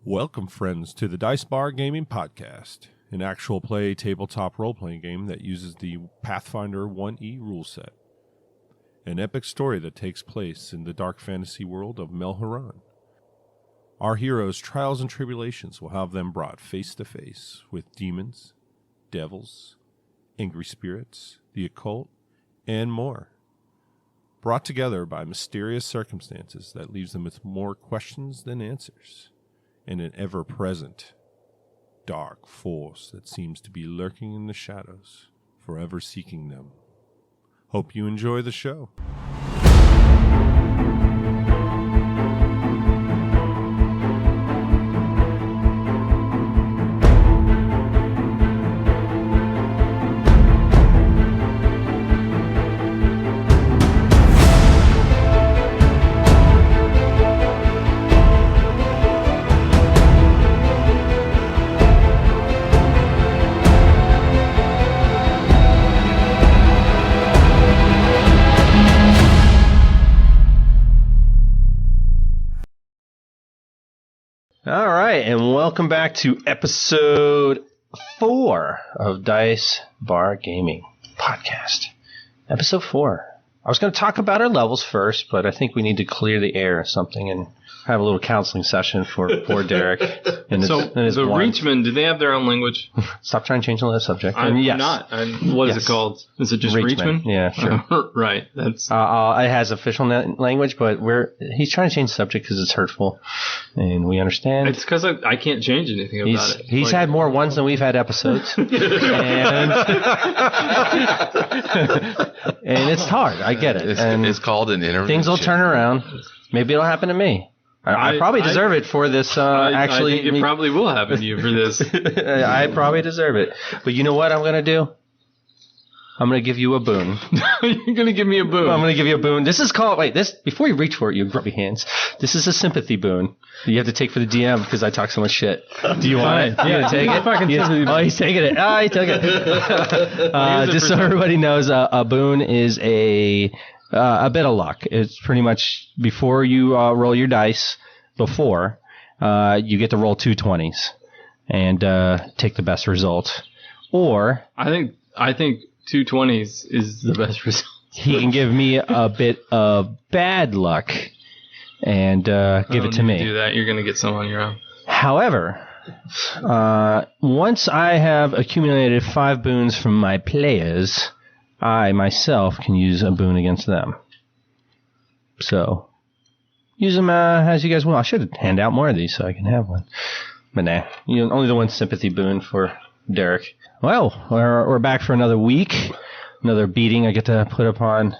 Welcome, friends, to the Dice Bar Gaming Podcast, an actual play tabletop role-playing game that uses the Pathfinder 1E rule set. An epic story that takes place in the dark fantasy world of Mel'Herron. Our heroes' trials and tribulations will have them brought face to face with demons, devils, angry spirits, the occult, and more. Brought together by mysterious circumstances that leaves them with more questions than answers. And an ever-present dark force that seems to be lurking in the shadows, forever seeking them. Hope you enjoy the show. All right, and welcome back to episode 4 of Dice Bar Gaming Podcast. Episode 4. I was going to talk about our levels first, but I think we need to clear the air or something and have a little counseling session for poor Derek. And so the Reachmen, do they have their own language? Stop trying to change the subject. I'm yes. not. What is it called? Is it just Reachmen? Yeah, sure. Right. That's. It has official language, but he's trying to change the subject because it's hurtful, and we understand. It's because I can't change anything about it. He's had more ones than we've had episodes, and it's hard. I get it. It's called an intervention. Things will turn around. Maybe it'll happen to me. I probably deserve it for this. I think it probably will happen to you for this. I probably deserve it. But you know what I'm going to do? I'm going to give you a boon. You're going to give me a boon. I'm going to give you a boon. This is called, before you reach for it, you grubby hands. This is a sympathy boon that you have to take for the DM because I talk so much shit. Do you want it? You going to take it? Oh, he's taking it. Oh, he took it. Just so everybody knows, a boon is a bit of luck. It's pretty much before you roll your dice, you get to roll 2 20s and take the best result. Or I think 2 20s is the best result. He can give me a bit of bad luck and give it to me. Do that, you're going to get some on your own. However, once I have accumulated 5 boons from my players, I myself can use a boon against them. So, use them as you guys will. I should hand out more of these so I can have one. But nah, only the one sympathy boon for Derek. Well, we're back for another week. Another beating I get to put upon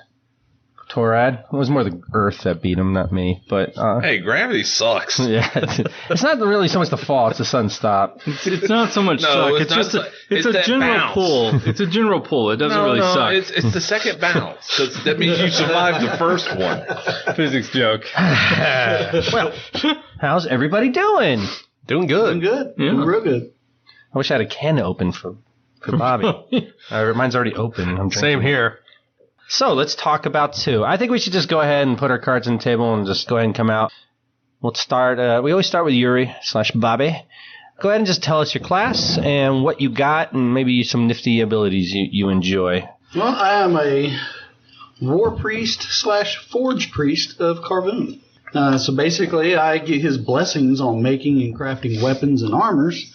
Torad. It was more the Earth that beat him, not me. But hey, gravity sucks. Yeah, it's not really so much the fall; it's the sun stop. It's not so much suck. It's a general bounce. Pull. It's a general pull. It doesn't really suck. It's the second bounce because that means you survived the first one. Physics joke. Well, how's everybody doing? Doing good. Yeah. Doing real good. I wish I had a can open for Bobby. Mine's already open. I'm drinking. Same here. So let's talk about 2. I think we should just go ahead and put our cards on the table and just go ahead and come out. We'll start. We always start with Yuri/Bobby. Go ahead and just tell us your class and what you got and maybe some nifty abilities you enjoy. Well, I am a war priest/forge priest of Carvoon. So basically, I get his blessings on making and crafting weapons and armors,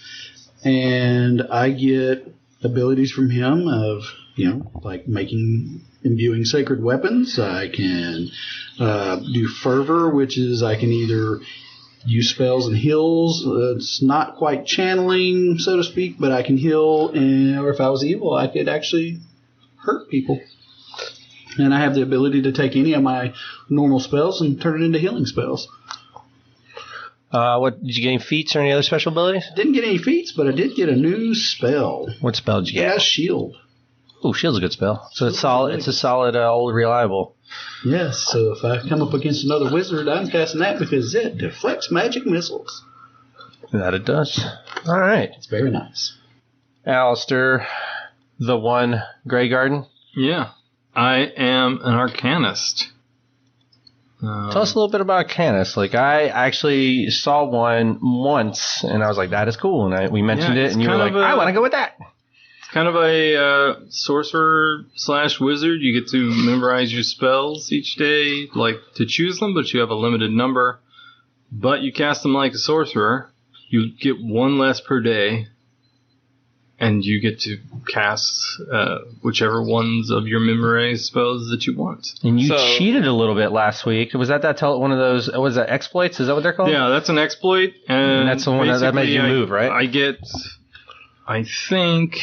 and I get abilities from him of, like imbuing sacred weapons. I can do fervor, which is I can either use spells and heals. It's not quite channeling, so to speak, but I can heal, or if I was evil, I could actually hurt people. And I have the ability to take any of my normal spells and turn it into healing spells. What did you get? Any feats or any other special abilities? Didn't get any feats, but I did get a new spell. What spell did you get? Yeah, shield. Oh, shield's a good spell. So it's solid. It's a solid, old reliable. Yes. So if I come up against another wizard, I'm casting that because it deflects magic missiles. That it does. All right. It's very nice. Alistair, the one Grey Garden. Yeah. I am an arcanist. Tell us a little bit about Canis. Like, I actually saw one once, and I was like, that is cool. And we mentioned it, and you were like, I want to go with that. It's kind of a sorcerer/wizard. You get to memorize your spells each day, like to choose them, but you have a limited number. But you cast them like a sorcerer. You get one less per day. And you get to cast whichever ones of your memorized spells that you want. And you cheated a little bit last week. Was that one of those? Was that exploits? Is that what they're called? Yeah, that's an exploit. And that's the one that made you move, right? I think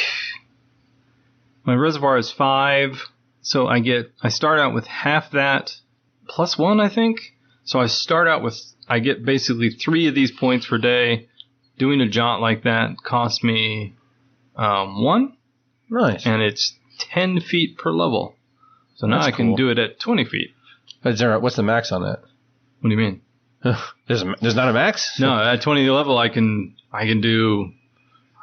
my reservoir is 5, so I start out with half that plus 1, I think. So I get basically 3 of these points per day. Doing a jaunt like that cost me 1. Nice. And it's 10 feet per level. So now I can do it at 20 feet. What's the max on that? What do you mean? There's not a max? No, at 20 level I can do,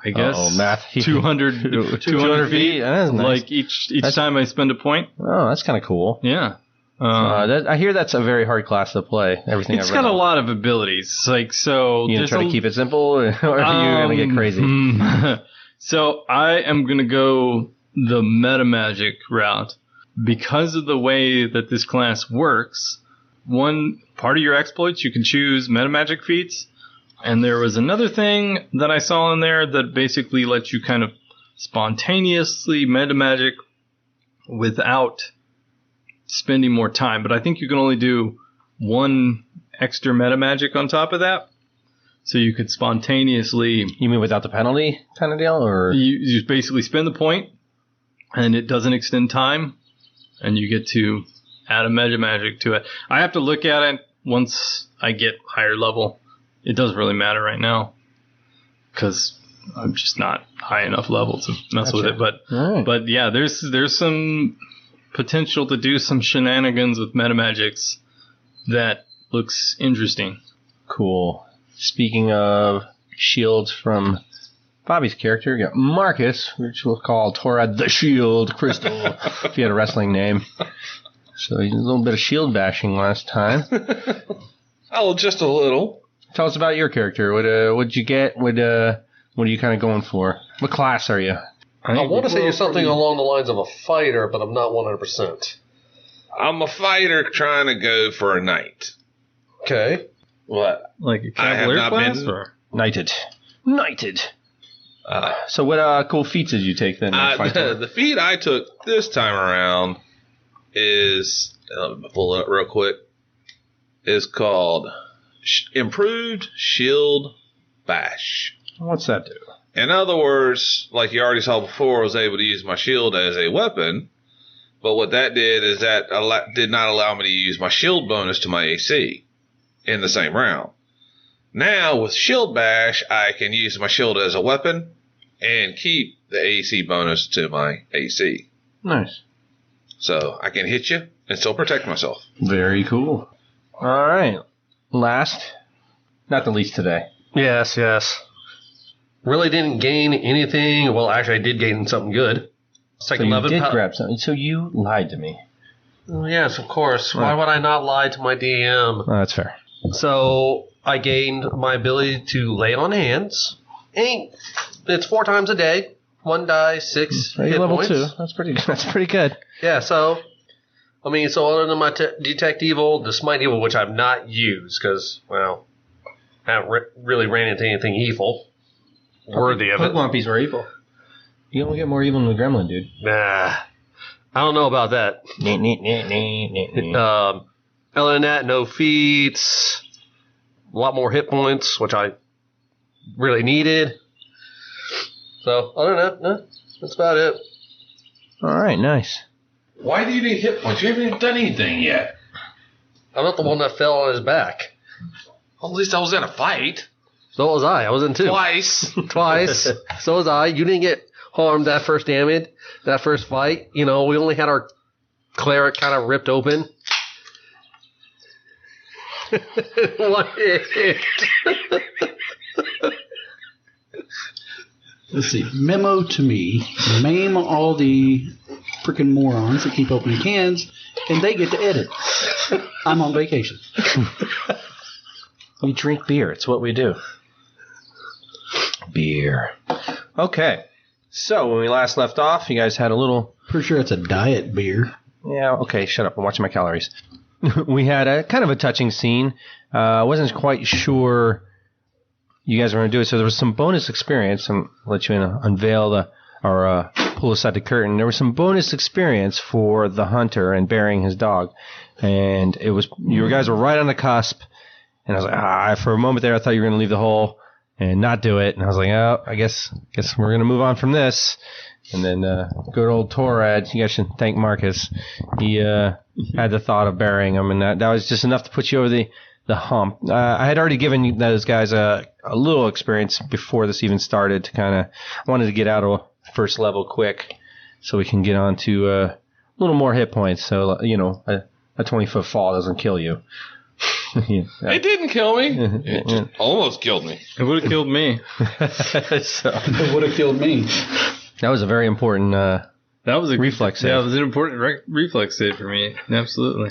I guess, math. 200 feet. That is nice. Like each time I spend a point. Oh, that's kind of cool. Yeah. I hear that's a very hard class to play. Everything it's got a lot of abilities. Like, so you gonna try to keep it simple, or are you gonna get crazy? So I am gonna go the meta magic route because of the way that this class works. One part of your exploits, you can choose meta magic feats, and there was another thing that I saw in there that basically lets you kind of spontaneously meta magic without spending more time, but I think you can only do 1 extra meta magic on top of that. So you could spontaneously... You mean without the penalty kind of deal? Or you basically spend the point, and it doesn't extend time, and you get to add a meta magic to it. I have to look at it once I get higher level. It doesn't really matter right now, because I'm just not high enough level to mess with it. But yeah, there's some potential to do some shenanigans with metamagics that looks interesting. Cool. Speaking of shields from Bobby's character, we got Marcus, which we'll call Torad the Shield Crystal, if he had a wrestling name. So he did a little bit of shield bashing last time. Oh, just a little. Tell us about your character. What'd you get? What are you kind of going for? What class are you? I want to say you're something along the lines of a fighter, but I'm not 100%. I'm a fighter trying to go for a knight. Okay. What? Like a cavalier class? Knighted. So what cool feats did you take then? The feat I took this time around is, let me pull it up real quick, is called Improved Shield Bash. What's that do? In other words, like you already saw before, I was able to use my shield as a weapon. But what that did is that did not allow me to use my shield bonus to my AC in the same round. Now, with Shield Bash, I can use my shield as a weapon and keep the AC bonus to my AC. Nice. So I can hit you and still protect myself. Very cool. All right. Last, not the least today. Yes. Really didn't gain anything. Well, actually, I did gain something good. So you did grab something. So you lied to me. Oh, yes, of course. Why would I not lie to my DM? Oh, that's fair. So I gained my ability to lay on hands. It's 4 times a day. 1 die, 6 hit level points. 2. That's pretty good. Yeah. So other than my detect evil, the smite evil, which I've not used because, well, I haven't really ran into anything evil worthy of it. Pugwumpies were evil. You don't get more evil than the gremlin, dude. Nah, I don't know about that. Other than that, no feats. A lot more hit points, which I really needed. So, other than that, that's about it. All right, nice. Why do you need hit points? You haven't even done anything yet. I'm not the one that fell on his back. Well, at least I was in a fight. So was I. I was in 2. Twice. So was I. You didn't get harmed that first fight. We only had our cleric kind of ripped open. One hit. Let's see. Memo to me. Maim all the freaking morons that keep opening cans, and they get to edit. I'm on vacation. We drink beer. It's what we do. Beer. Okay. So when we last left off, you guys had a little... Pretty sure it's a diet beer. Yeah, okay, shut up. I'm watching my calories. We had a kind of a touching scene. I wasn't quite sure you guys were going to do it, so there was some bonus experience. I'll let you unveil or pull aside the curtain. There was some bonus experience for the hunter and burying his dog. And it was, you guys were right on the cusp. And I was like, for a moment there, I thought you were going to leave the hole and not do it. And I was like, oh, I guess we're going to move on from this. And then good old Torad, you guys should thank Marcus. He had the thought of burying him, and that was just enough to put you over the hump. I had already given those guys a little experience before this even started. I wanted to get out of first level quick so we can get on to a little more hit points. So, a 20-foot fall doesn't kill you. Yeah. It didn't kill me. It just almost killed me. It would have killed me. It would have killed me. That was a very important that was a reflex save. Yeah, it was an important reflex save for me. Absolutely.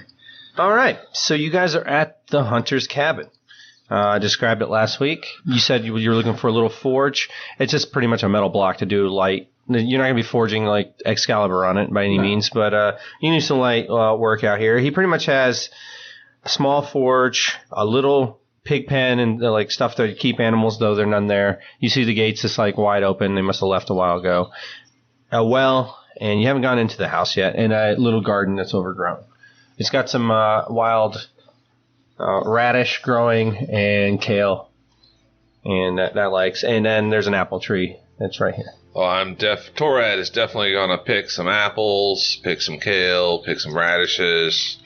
All right. So you guys are at the hunter's cabin. I described it last week. You said you were looking for a little forge. It's just pretty much a metal block to do light. You're not going to be forging like Excalibur on it by any means, but you need some light work out here. He pretty much has a small forge, a little pig pen, and like stuff to keep animals, though there are none there. You see the gates just like wide open. They must have left a while ago. A well, and you haven't gone into the house yet, and a little garden that's overgrown. It's got some wild radish growing and kale, and that likes. And then there's an apple tree that's right here. Well, Torad is definitely going to pick some apples, pick some kale, pick some radishes,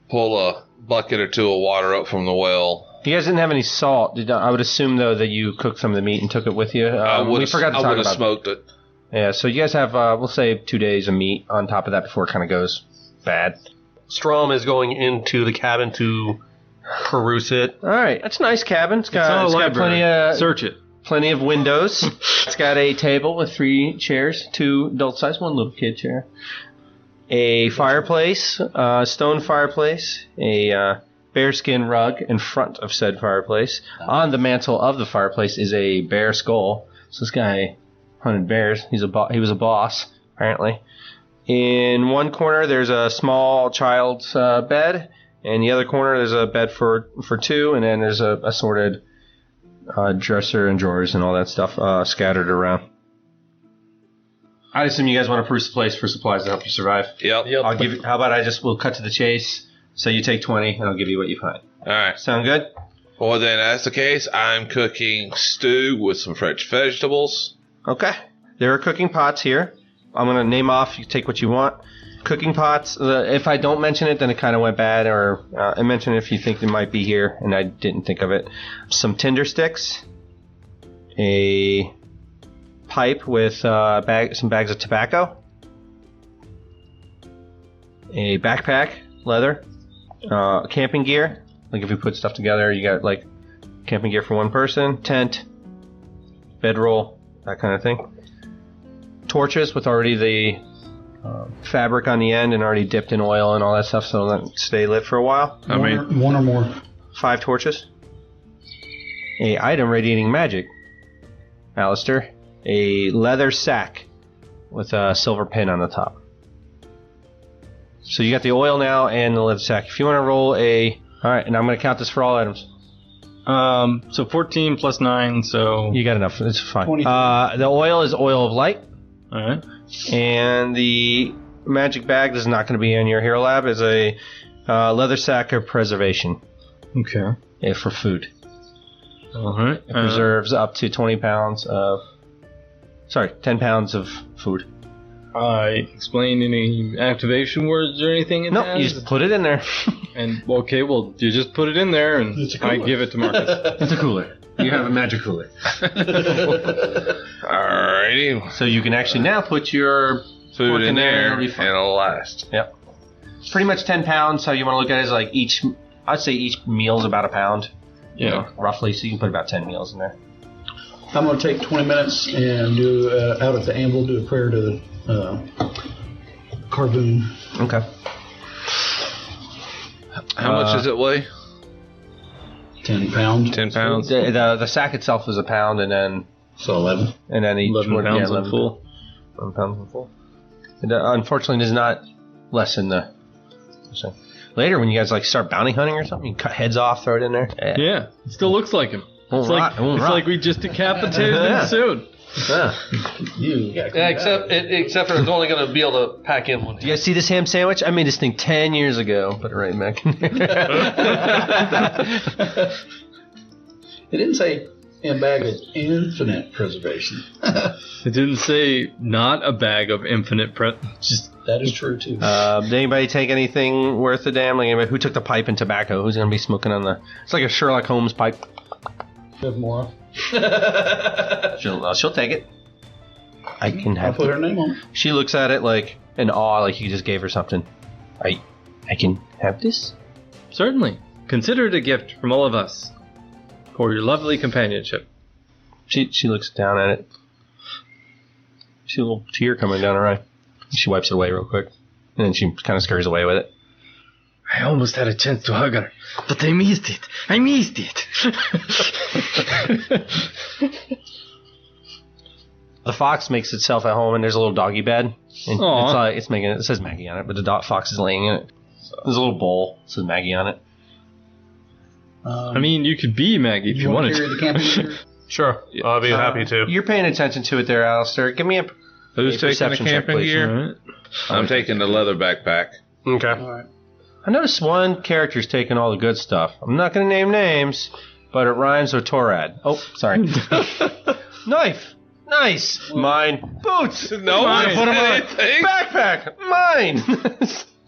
pull a bucket or two of water up from the well. You guys didn't have any salt. I would assume, though, that you cooked some of the meat and took it with you. We forgot to talk about it. I would have smoked it. Yeah, so you guys have, we'll say, 2 days of meat on top of that before it kind of goes bad. Strom is going into the cabin to peruse it. All right, that's a nice cabin. It's got plenty of... Search it. Plenty of windows. It's got a table with 3 chairs, 2 adult size, 1 little kid chair. A fireplace, stone fireplace, a bearskin rug in front of said fireplace. On the mantle of the fireplace is a bear skull. So this guy hunted bears. He was a boss, apparently. In one corner, there's a small child's bed. In the other corner, there's a bed for 2, and then there's a assorted dresser and drawers and all that stuff scattered around. I assume you guys want to peruse the place for supplies to help you survive. Yep. I'll give you. How about we'll cut to the chase. So you take 20, and I'll give you what you find. All right. Sound good? Well, then, as the case, I'm cooking stew with some fresh vegetables. Okay. There are cooking pots here. I'm going to name off. You take what you want. Cooking pots. If I don't mention it, then it kind of went bad. Or I mention it if you think it might be here, and I didn't think of it. Some tinder sticks. A pipe with some bags of tobacco. A backpack, leather. Camping gear. Like if you put stuff together, you got like camping gear for 1 person. Tent. Bedroll. That kind of thing. Torches with already the fabric on the end and already dipped in oil and all that stuff, so it'll stay lit for a while. One or more. 5 torches. A item radiating magic. Alistair. A leather sack with a silver pin on the top. So you got the oil now and the leather sack. If you want to roll alright, and I'm going to count this for all items. So 14 plus 9, so... You got enough. It's fine. The oil is oil of light. Alright. And the magic bag, this is not going to be in your hero lab, is a leather sack of preservation. Okay. Yeah, for food. Alright. It preserves up to 10 pounds of food. Explain any activation words or anything in that? No, you just put it in there. And, okay, well, you just put it in there and I give it to Marcus. It's a cooler. You have a magic cooler. Alrighty. So you can actually now put your food in there and it'll last. Yep. It's pretty much 10 pounds. So you want to look at it as like I'd say each meal is about 1 pound. Yeah. Roughly. So you can put about 10 meals in there. I'm going to take 20 minutes and do, out at the anvil, do a prayer to the Carboon. Okay. How much does it weigh? 10 pounds. 10 pounds. The sack itself is a pound, and then So 11. each 11 one, pounds 11 in full. 11 pounds in full. It, unfortunately, does not lessen the. So later, when you guys like start bounty hunting or something, you cut heads off, throw it in there. Yeah, it still looks like him. Won't It's rot, like it won't rot. we just decapitated him soon. Yeah. Except for it's only going to be able to pack in one. Do you guys see this ham sandwich? I made this thing 10 years ago. Put it right back in there. It didn't say a bag of infinite preservation. It didn't say not a bag of infinite just That is true, too. Did anybody take anything worth a damn? Like anybody, who took the pipe and tobacco? Who's going to be smoking on the... It's like a Sherlock Holmes pipe. Have more. She'll take it. I can I'll have put her name on it. She looks at it like in awe, like you just gave her something. I can have this? certainly. Consider it a gift from all of us for your lovely companionship. She looks down at it. She sees a little tear coming down her eye. She wipes it away real quick. And then she kind of scurries away with it. I almost had a chance to hug her, but I missed it. The fox makes itself at home, and there's a little doggy bed. And Aw. it says Maggie on it, but the fox is laying in it. There's a little bowl. It says Maggie on it. I mean, you could be Maggie if you want wanted to carry the camping gear? Sure, I'll be happy to. You're paying attention to it there, Alistair. Give me a Who's taking the perception check, camping please. gear? I'm taking the leather backpack. Okay. All right. I noticed one character's taking all the good stuff. I'm not going to name names, but it rhymes with Torad. Oh, sorry. Knife. Nice. Mine. Boots. No Mine. one Put 'em said on. anything. Backpack. Mine.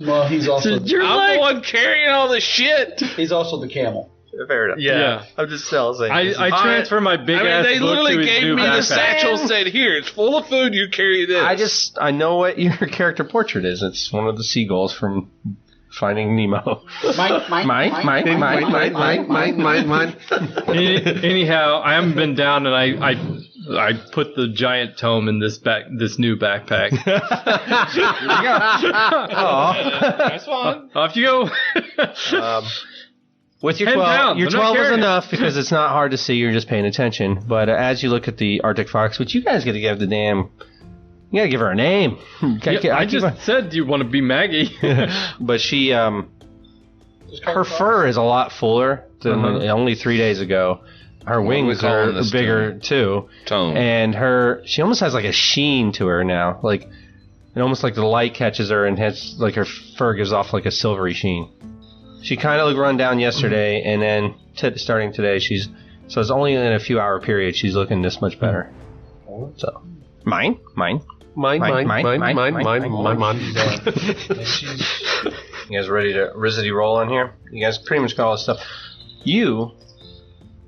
Well, he's also You're I'm like, the one carrying all the shit. he's also the camel. Fair enough. Yeah. I'm just saying. I transfer my big I mean, ass they book literally to his gave new me the backpack. satchel. Said, "Here, it's full of food. You carry this." I know what your character portrait is. It's one of the seagulls from Finding Nemo. Mine. Anyhow, I haven't been down, and I put the giant tome in this new backpack. That's fine. Off you go. With your 10 12, pounds. your I'm not 12 is carrying it. enough because it's not hard to see. You're just paying attention. But as you look at the Arctic fox, which you guys got to give the damn, you got to give her a name. I just said you want to be Maggie. But she, her fur is a lot fuller than only 3 days ago. Her What are we wings calling are this bigger too, Tone. and she almost has like a sheen to her now. Like it almost like the light catches her and has like her fur gives off like a silvery sheen. She kind of looked run down yesterday, and then starting today, so it's only in a few hour period she's looking this much better. So mine. Mine. You guys ready to Rizzity roll on here? You guys pretty much got all this stuff. You,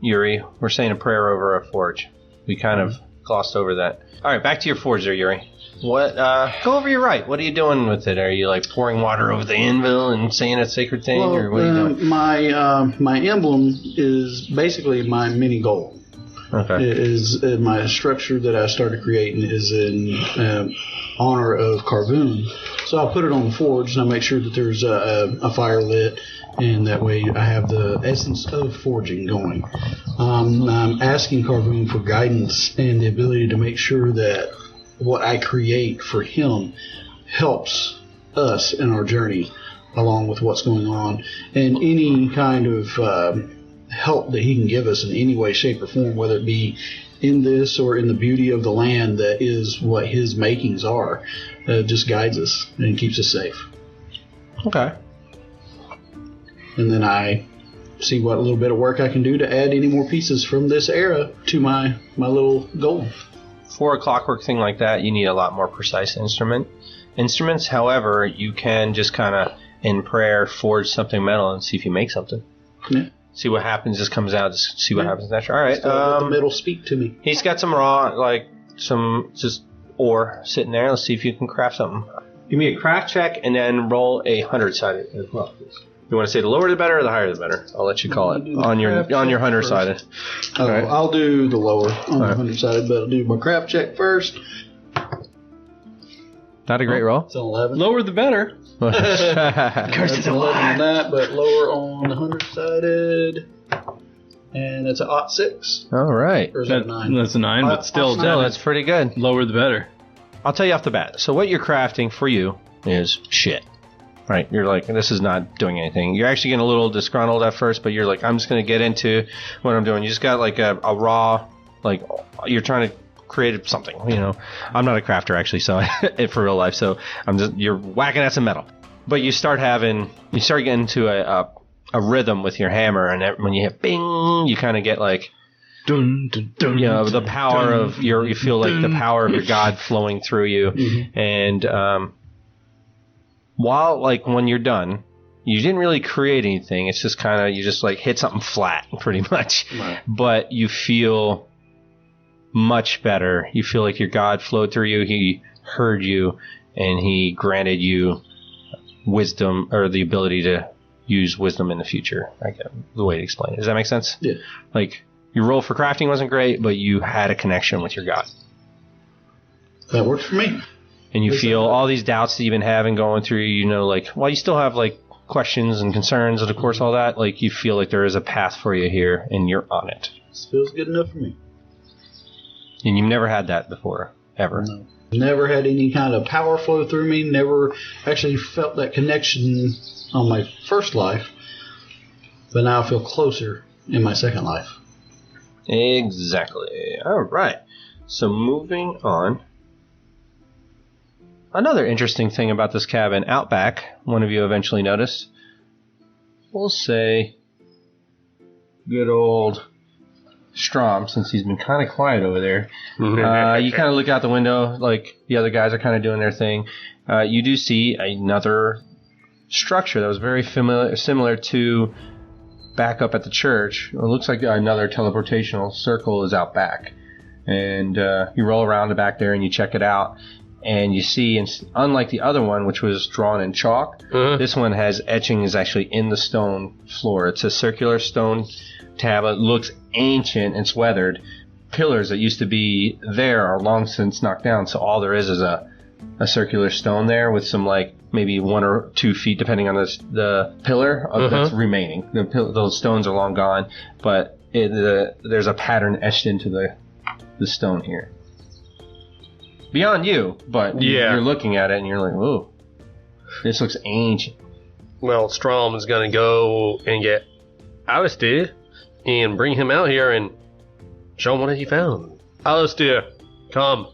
Yuri, we're saying a prayer over a forge. We kind of glossed over that. All right, back to your forge there, Yuri. What? Go over your right. What are you doing with it? Are you like pouring water over the anvil and saying a sacred thing, or what are you doing? My emblem is basically my mini goal. Okay. Is my structure that I started creating is in honor of Carvoon. So I'll put it on the forge and I make sure that there's a fire lit, and that way I have the essence of forging going. I'm asking Carvoon for guidance and the ability to make sure that what I create for him helps us in our journey along with what's going on, and any kind of help that he can give us in any way, shape, or form, whether it be in this or in the beauty of the land that is what his makings are, just guides us and keeps us safe. Okay. And then I see what little bit of work I can do to add any more pieces from this era to my little goal. For a clockwork thing like that, you need a lot more precise instruments. However, you can just kind of in prayer forge something metal and see if you make something. Yeah. See what happens. Just comes out. Just see what happens naturally. All right. Just let the metal speak to me. He's got some raw, like some just ore sitting there. Let's see if you can craft something. Give me a craft check and then roll a 100-sided as well, please. You want to say the lower the better or the higher the better? I'll let you call it on your 100-sided. Oh, right. I'll do the lower on the right. 100-sided, but I'll do my craft check first. Not a great roll. It's an 11. Lower the better. That's 11 on that, but lower on the 100-sided. And it's an odd 6. All right. Or is that a 9? That's a 9, but still, Still, that's pretty good. lower the better. I'll tell you off the bat. So what you're crafting for you is shit. Right? You're like, this is not doing anything. You're actually getting a little disgruntled at first, but you're like, I'm just going to get into what I'm doing. You just got like a raw, like, you're trying to create something, you know. I'm not a crafter, actually, so for real life, so you're whacking at some metal. But you start getting into a rhythm with your hammer, and when you hit bing, you kind of get like, Dun, dun, dun, you know, the power dun, of you feel like the power of your God flowing through you. Mm-hmm. And while, like, when you're done, you didn't really create anything. It's just kind of, you just like hit something flat, pretty much. Right. But you feel much better. You feel like your God flowed through you. He heard you, and he granted you wisdom, or the ability to use wisdom in the future. I get the way to explain it. Does that make sense? Yeah. Like, your roll for crafting wasn't great, but you had a connection with your God. That works for me. And you feel all these doubts that you've been having going through, you know, like, while you still have, like, questions and concerns, and of course all that, like, you feel like there is a path for you here, and you're on it. This feels good enough for me. And you've never had that before, ever. No. Never had any kind of power flow through me. Never actually felt that connection on my first life. But now I feel closer in my second life. Exactly. All right. So moving on. Another interesting thing about this cabin, out back, one of you eventually noticed, we'll say good old Strom, since he's been kind of quiet over there. You kind of look out the window, like the other guys are kind of doing their thing. You do see another structure that was very similar to back up at the church. It looks like another teleportational circle is out back. And you roll around the back there and you check it out. And you see, unlike the other one, which was drawn in chalk, this one has etchings actually in the stone floor. It's a circular stone tablet. Looks ancient. It's weathered. Pillars that used to be there are long since knocked down. So all there is a circular stone there with some, like, maybe 1 or 2 feet, depending on the pillar that's remaining. Those stones are long gone, but there's a pattern etched into the stone here. Beyond you, but you're looking at it and you're like, "Ooh, this looks ancient." Well, Strom is going to go and get Alistair and bring him out here and show him what he found. Alistair, come.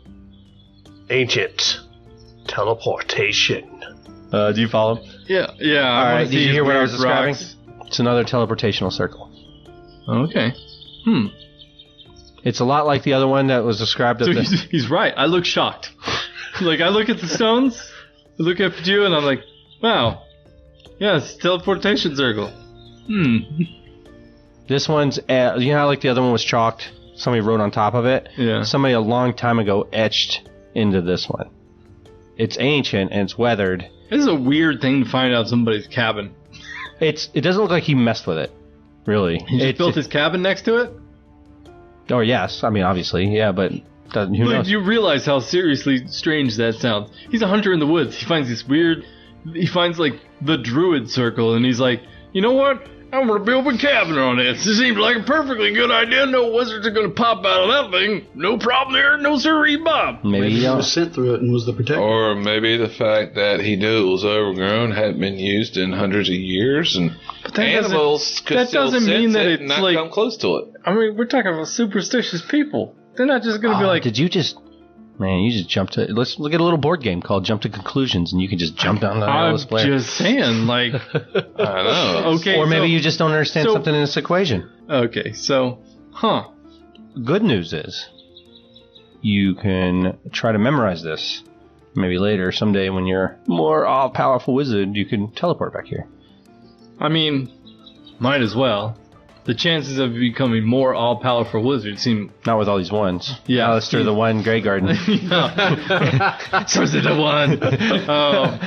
Ancient teleportation. Do you follow him? Yeah. All right. Did you hear what I was describing? Rocks. It's another teleportational circle. Okay. It's a lot like the other one that was described. So he's right. I look shocked. Like, I look at the stones, I look at you, and I'm like, wow. Yeah, it's a teleportation circle. This one's, you know how like the other one was chalked? Somebody wrote on top of it? Yeah. Somebody a long time ago etched into this one. It's ancient and it's weathered. This is a weird thing to find out somebody's cabin. It doesn't look like he messed with it, really. He just built his cabin next to it? Oh, yes. I mean, obviously, yeah, but who knows? You realize how seriously strange that sounds. He's a hunter in the woods. He finds like the druid circle, and he's like, you know what? I'm going to build a cabin on this. This seems like a perfectly good idea. No wizards are going to pop out of that thing. No problem there. No sirree, Bob. Maybe he was sent through it and was the protector. Or maybe the fact that he knew it was overgrown, hadn't been used in hundreds of years, and animals could still sense mean that it it's and not like, come close to it. I mean, we're talking about superstitious people. They're not just going to be like... Did you just... Man, you just jumped to... Let's look at a little board game called Jump to Conclusions, and you can just jump down the I'm player. just saying, like... I know. Okay, or maybe you just don't understand something in this equation. Okay, so... Good news is, you can try to memorize this. Maybe later, someday, when you're a more all-powerful wizard, you can teleport back here. I mean, might as well. The chances of becoming more all-powerful wizard seem... Not with all these ones. Yeah. Alistair the One, Grey Garden. So's it the one.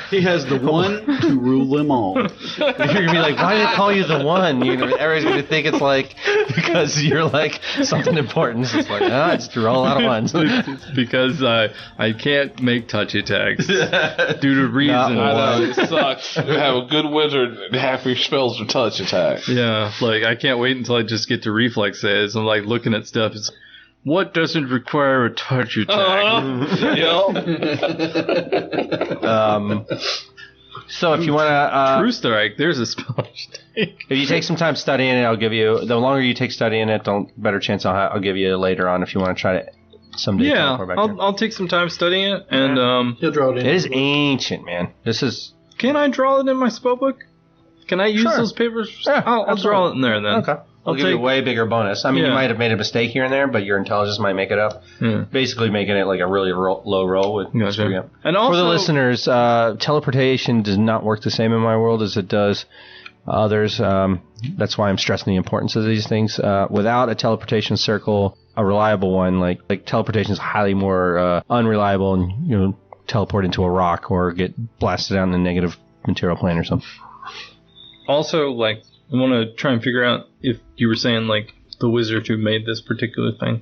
He has the one to rule them all. You're going to be like, why did it call you the One? Everybody's going to think it's like because you're like something important. It's like, I just threw all out of ones. It's because I can't make touch attacks due to reason. I know, it sucks. You have a good wizard and half your spells are touch attacks. Yeah, like I can't wait until I just get to reflex saves. I'm like looking at stuff. It's what doesn't require a touch attack? So if you want to... True strike, there's a spell. if you take some time studying it, I'll give you... The longer you take studying it, the better chance I'll give you later on if you want to try to someday. Yeah, teleport back here. I'll take some time studying it, and He'll draw it in. It is ancient, man. This is... Can I draw it in my spellbook? Can I use Sure. those papers? Yeah, I'll draw it in there then. Okay. I'll give you a way bigger bonus. I mean, you Yeah. might have made a mistake here and there, but your intelligence might make it up. Yeah. Basically making it like a really low roll. With Gotcha. yeah. And For also, the listeners, teleportation does not work the same in my world as it does others. That's why I'm stressing the importance of these things. Without a teleportation circle, a reliable one, like teleportation is highly more unreliable, and teleport into a rock or get blasted out in the negative material plane or something. Also, like, I want to try and figure out if you were saying, like, the wizard who made this particular thing,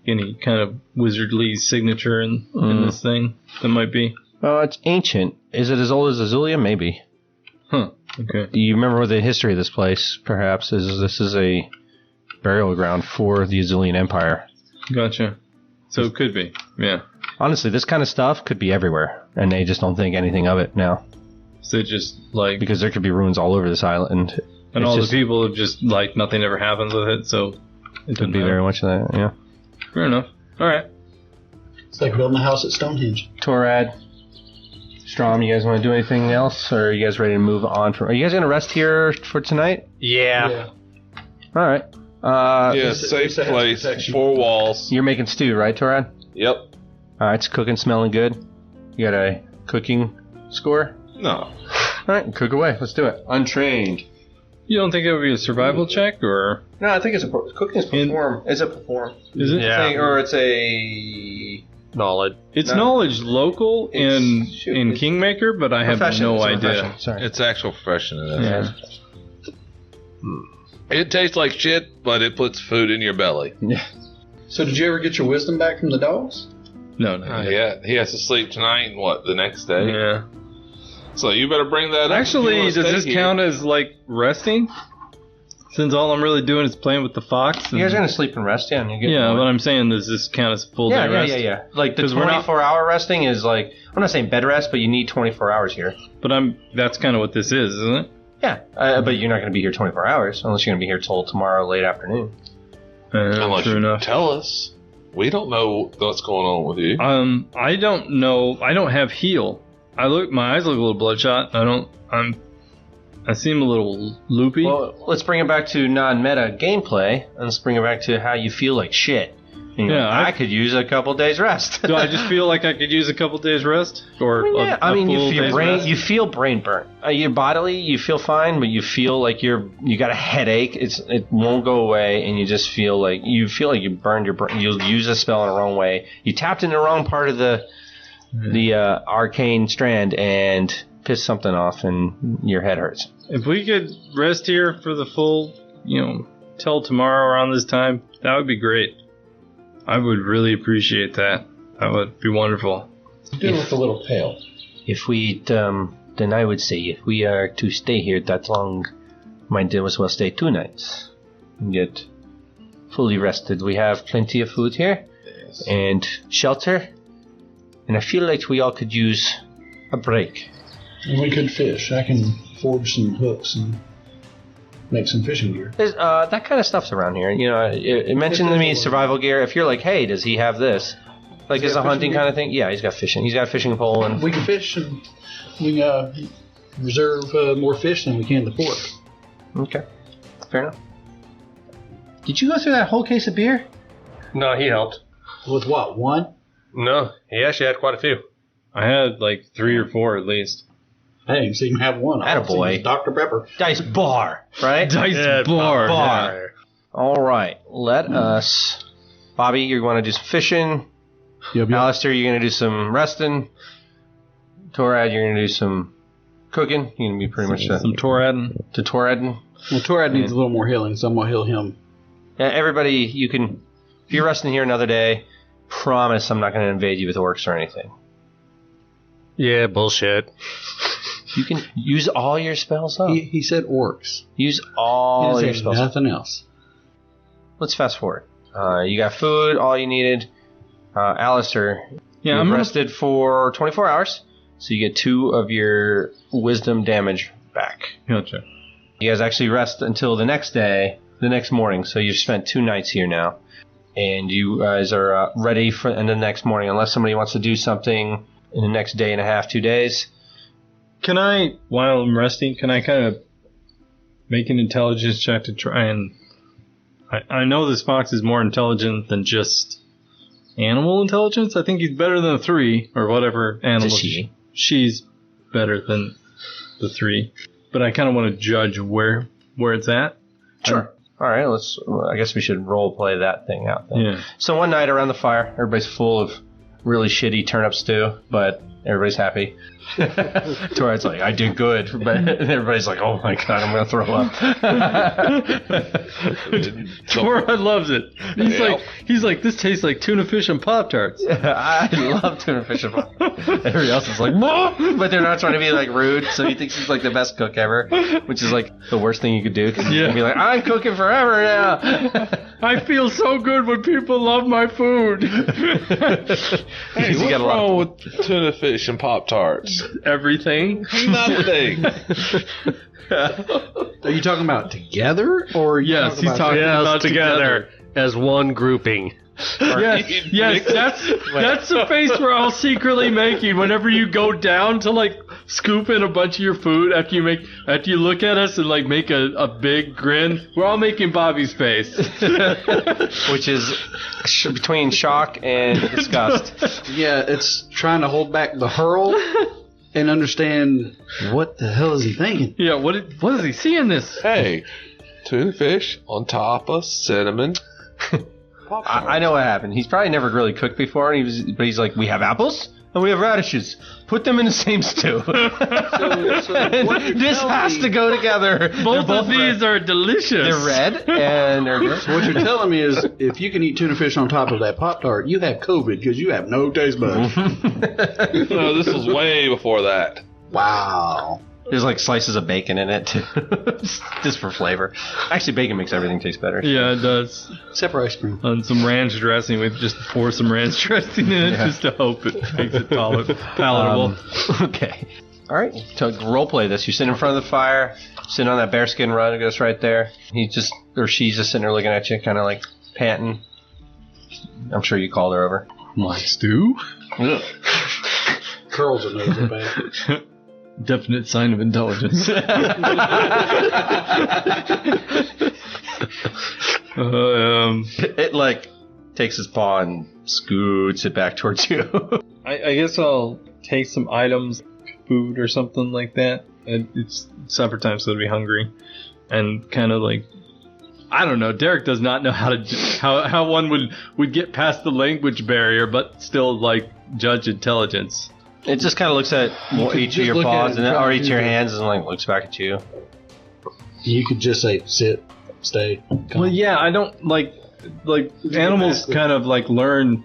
any kind of wizardly signature in this thing that might be. It's ancient. Is it as old as Azulia? Maybe. Huh. Okay. Do you remember the history of this place, perhaps? This is a burial ground for the Azulian Empire. Gotcha. So it could be. Yeah. Honestly, this kind of stuff could be everywhere, and they just don't think anything of it now. So just, like... Because there could be ruins all over this island. And It's all just- the people have just, like, nothing ever happens with it, so... It Could be very much that, yeah. Fair enough. Alright. It's like building a house at Stonehenge. Torad, Strom, you guys want to do anything else, or are you guys ready to move on? Are you guys going to rest here for tonight? Yeah. All right. Safe place, 4 walls. You're making stew, right, Torad? Yep. All right, it's cooking, smelling good. You got a cooking score? No. All right, cook away. Let's do it. Untrained. You don't think it would be a survival check, or... No, I think it's cooking is perform. Is it perform? Is it? Yeah. Or it's a Knowledge. It's No. knowledge local in it's- Kingmaker, but I have profession. no It's a idea. profession. Sorry. It's actual profession. Yeah. It tastes like shit, but it puts food in your belly. So did you ever get your wisdom back from the dogs? No. Yeah, he has to sleep tonight and the next day? Yeah. So you better bring that up. Actually, if you does wanna this stay count as, like, resting? Since all I'm really doing is playing with the fox? You guys are going to sleep and rest, yeah? And you get Yeah, more. but I'm saying, does this count as full day rest? Yeah. Like the 'Cause we're not- 24-hour resting is like, I'm not saying bed rest, but you need 24 hours here. But that's kind of what this is, isn't it? Yeah, but you're not going to be here 24 hours unless you're going to be here till tomorrow late afternoon. Unless True you enough. tell us. We don't know what's going on with you. I don't know. I don't have heal. My eyes look a little bloodshot. I seem a little loopy. Well, let's bring it back to non-meta gameplay, and let's bring it back to how you feel like shit. And you're Yeah, like, I could use a couple days rest. Do I just feel like I could use a couple days rest, or Yeah, a you full feel day's brain. rest? You feel brain burnt. Your bodily, you feel fine, but you feel like you got a headache. It won't go away, and you just feel like you burned your brain. You'll use a spell in the wrong way. You tapped in the wrong part of the arcane strand and pissed something off, and your head hurts. If we could rest here for the full, till tomorrow around this time, that would be great. I would really appreciate that. That would be wonderful. You do look a little pale. If we, then I would say if we are to stay here that long, might as well stay 2 nights and get fully rested. We have plenty of food here and shelter, and I feel like we all could use a break. And we could fish. I can forge some hooks and make some fishing gear. There's, that kind of stuff's around here. It mentioned to me survival gear. If you're like, hey, does he have this? Like, He's is a got hunting fishing kind of thing? Yeah, he's got fishing. He's got a fishing pole and. We can fish and we can reserve more fish than we can the pork. Okay, fair enough. Did you go through that whole case of beer? No, he helped. With what, 1? No, he actually had quite a few. I had like 3 or 4 at least. I didn't see him have 1. All I've seen Attaboy. is Dr. Pepper. Dice bar, right? Dice bar. bar. All right, let us. Bobby, you want to do some fishing. Yep. Alistair, you're going to do some resting. Torad, you're going to do some cooking. You're going to be pretty much Some Torad. to Toradin. Well, Torad needs a little more healing, so I'm going to heal him. Everybody, you can. If you're resting here another day, promise I'm not going to invade you with orcs or anything. Yeah, bullshit. You can use all your spells up. He said orcs. Use all He your said spells up. nothing else. Let's fast forward. You got food, all you needed. Alistair, Yeah, you're I'm rested for 24 hours, so you get 2 of your wisdom damage back. Gotcha. You guys actually rest until the next day, the next morning, so you've spent 2 nights here now. And you guys are ready for the next morning, unless somebody wants to do something in the next day and a half, 2 days. Can I, while I'm resting, can I kind of make an intelligence check to try and... I know this fox is more intelligent than just animal intelligence. I think he's better than a 3, or whatever animal. It's a she. She's better than the 3. But I kind of want to judge where it's at. Sure. All right, I guess we should role play that thing out then. Yeah. So one night around the fire, everybody's full of really shitty turnip stew, but everybody's happy. Torad's like, I did good, but everybody's like, oh my god, I'm gonna throw up. Torad loves it. He's like, this tastes like tuna fish and Pop-Tarts. I love tuna fish and pop. Everybody else is like, "Whoa!" But they're not trying to be like rude, so he thinks he's like the best cook ever, which is like the worst thing you could do. Cause you can be like, I'm cooking forever now. I feel so good when people love my food. Hey, what's wrong with tuna fish and Pop-Tarts? Everything. Nothing. Are you talking about together, or are you Yes, talking he's about talking Yes, about together as one grouping. Yes, that's the face we're all secretly making whenever you go down to like scoop in a bunch of your food after you look at us and like make a big grin. We're all making Bobby's face. Which is between shock and disgust. Yeah, it's trying to hold back the hurl and understand what the hell is he thinking. Yeah, what does he see in this? Hey, tuna fish on top of cinnamon. I know what happened. He's probably never really cooked before, and but he's like, we have apples and we have radishes. Put them in the same stew. This has to go together. Both of these are delicious. They're red and they're good. So what you're telling me is, if you can eat tuna fish on top of that Pop-Tart, you have COVID because you have no taste buds. No, this was way before that. Wow. There's like slices of bacon in it too, just for flavor. Actually, bacon makes everything taste better. Yeah, it does. Except for ice cream. On some ranch dressing, we just pour some ranch dressing in it just to hope it makes it palatable. Okay. All right. So role play this. You sit in front of the fire, sitting on that bearskin rug that's right there. She's just sitting there looking at you, kind of like panting. I'm sure you called her over. My stew? Curls her nose back. Definite sign of intelligence. It like takes its paw and scoots it back towards you. I guess I'll take some items, food or something like that. It's supper time, so I'll be hungry. And kind of like, I don't know, Derek does not know how one would get past the language barrier, but still like judge intelligence. It just kind of looks at each of your paws and then, or each of your hands and like looks back at you. You could just say, sit, stay. Well, yeah, I don't like animals kind of like learn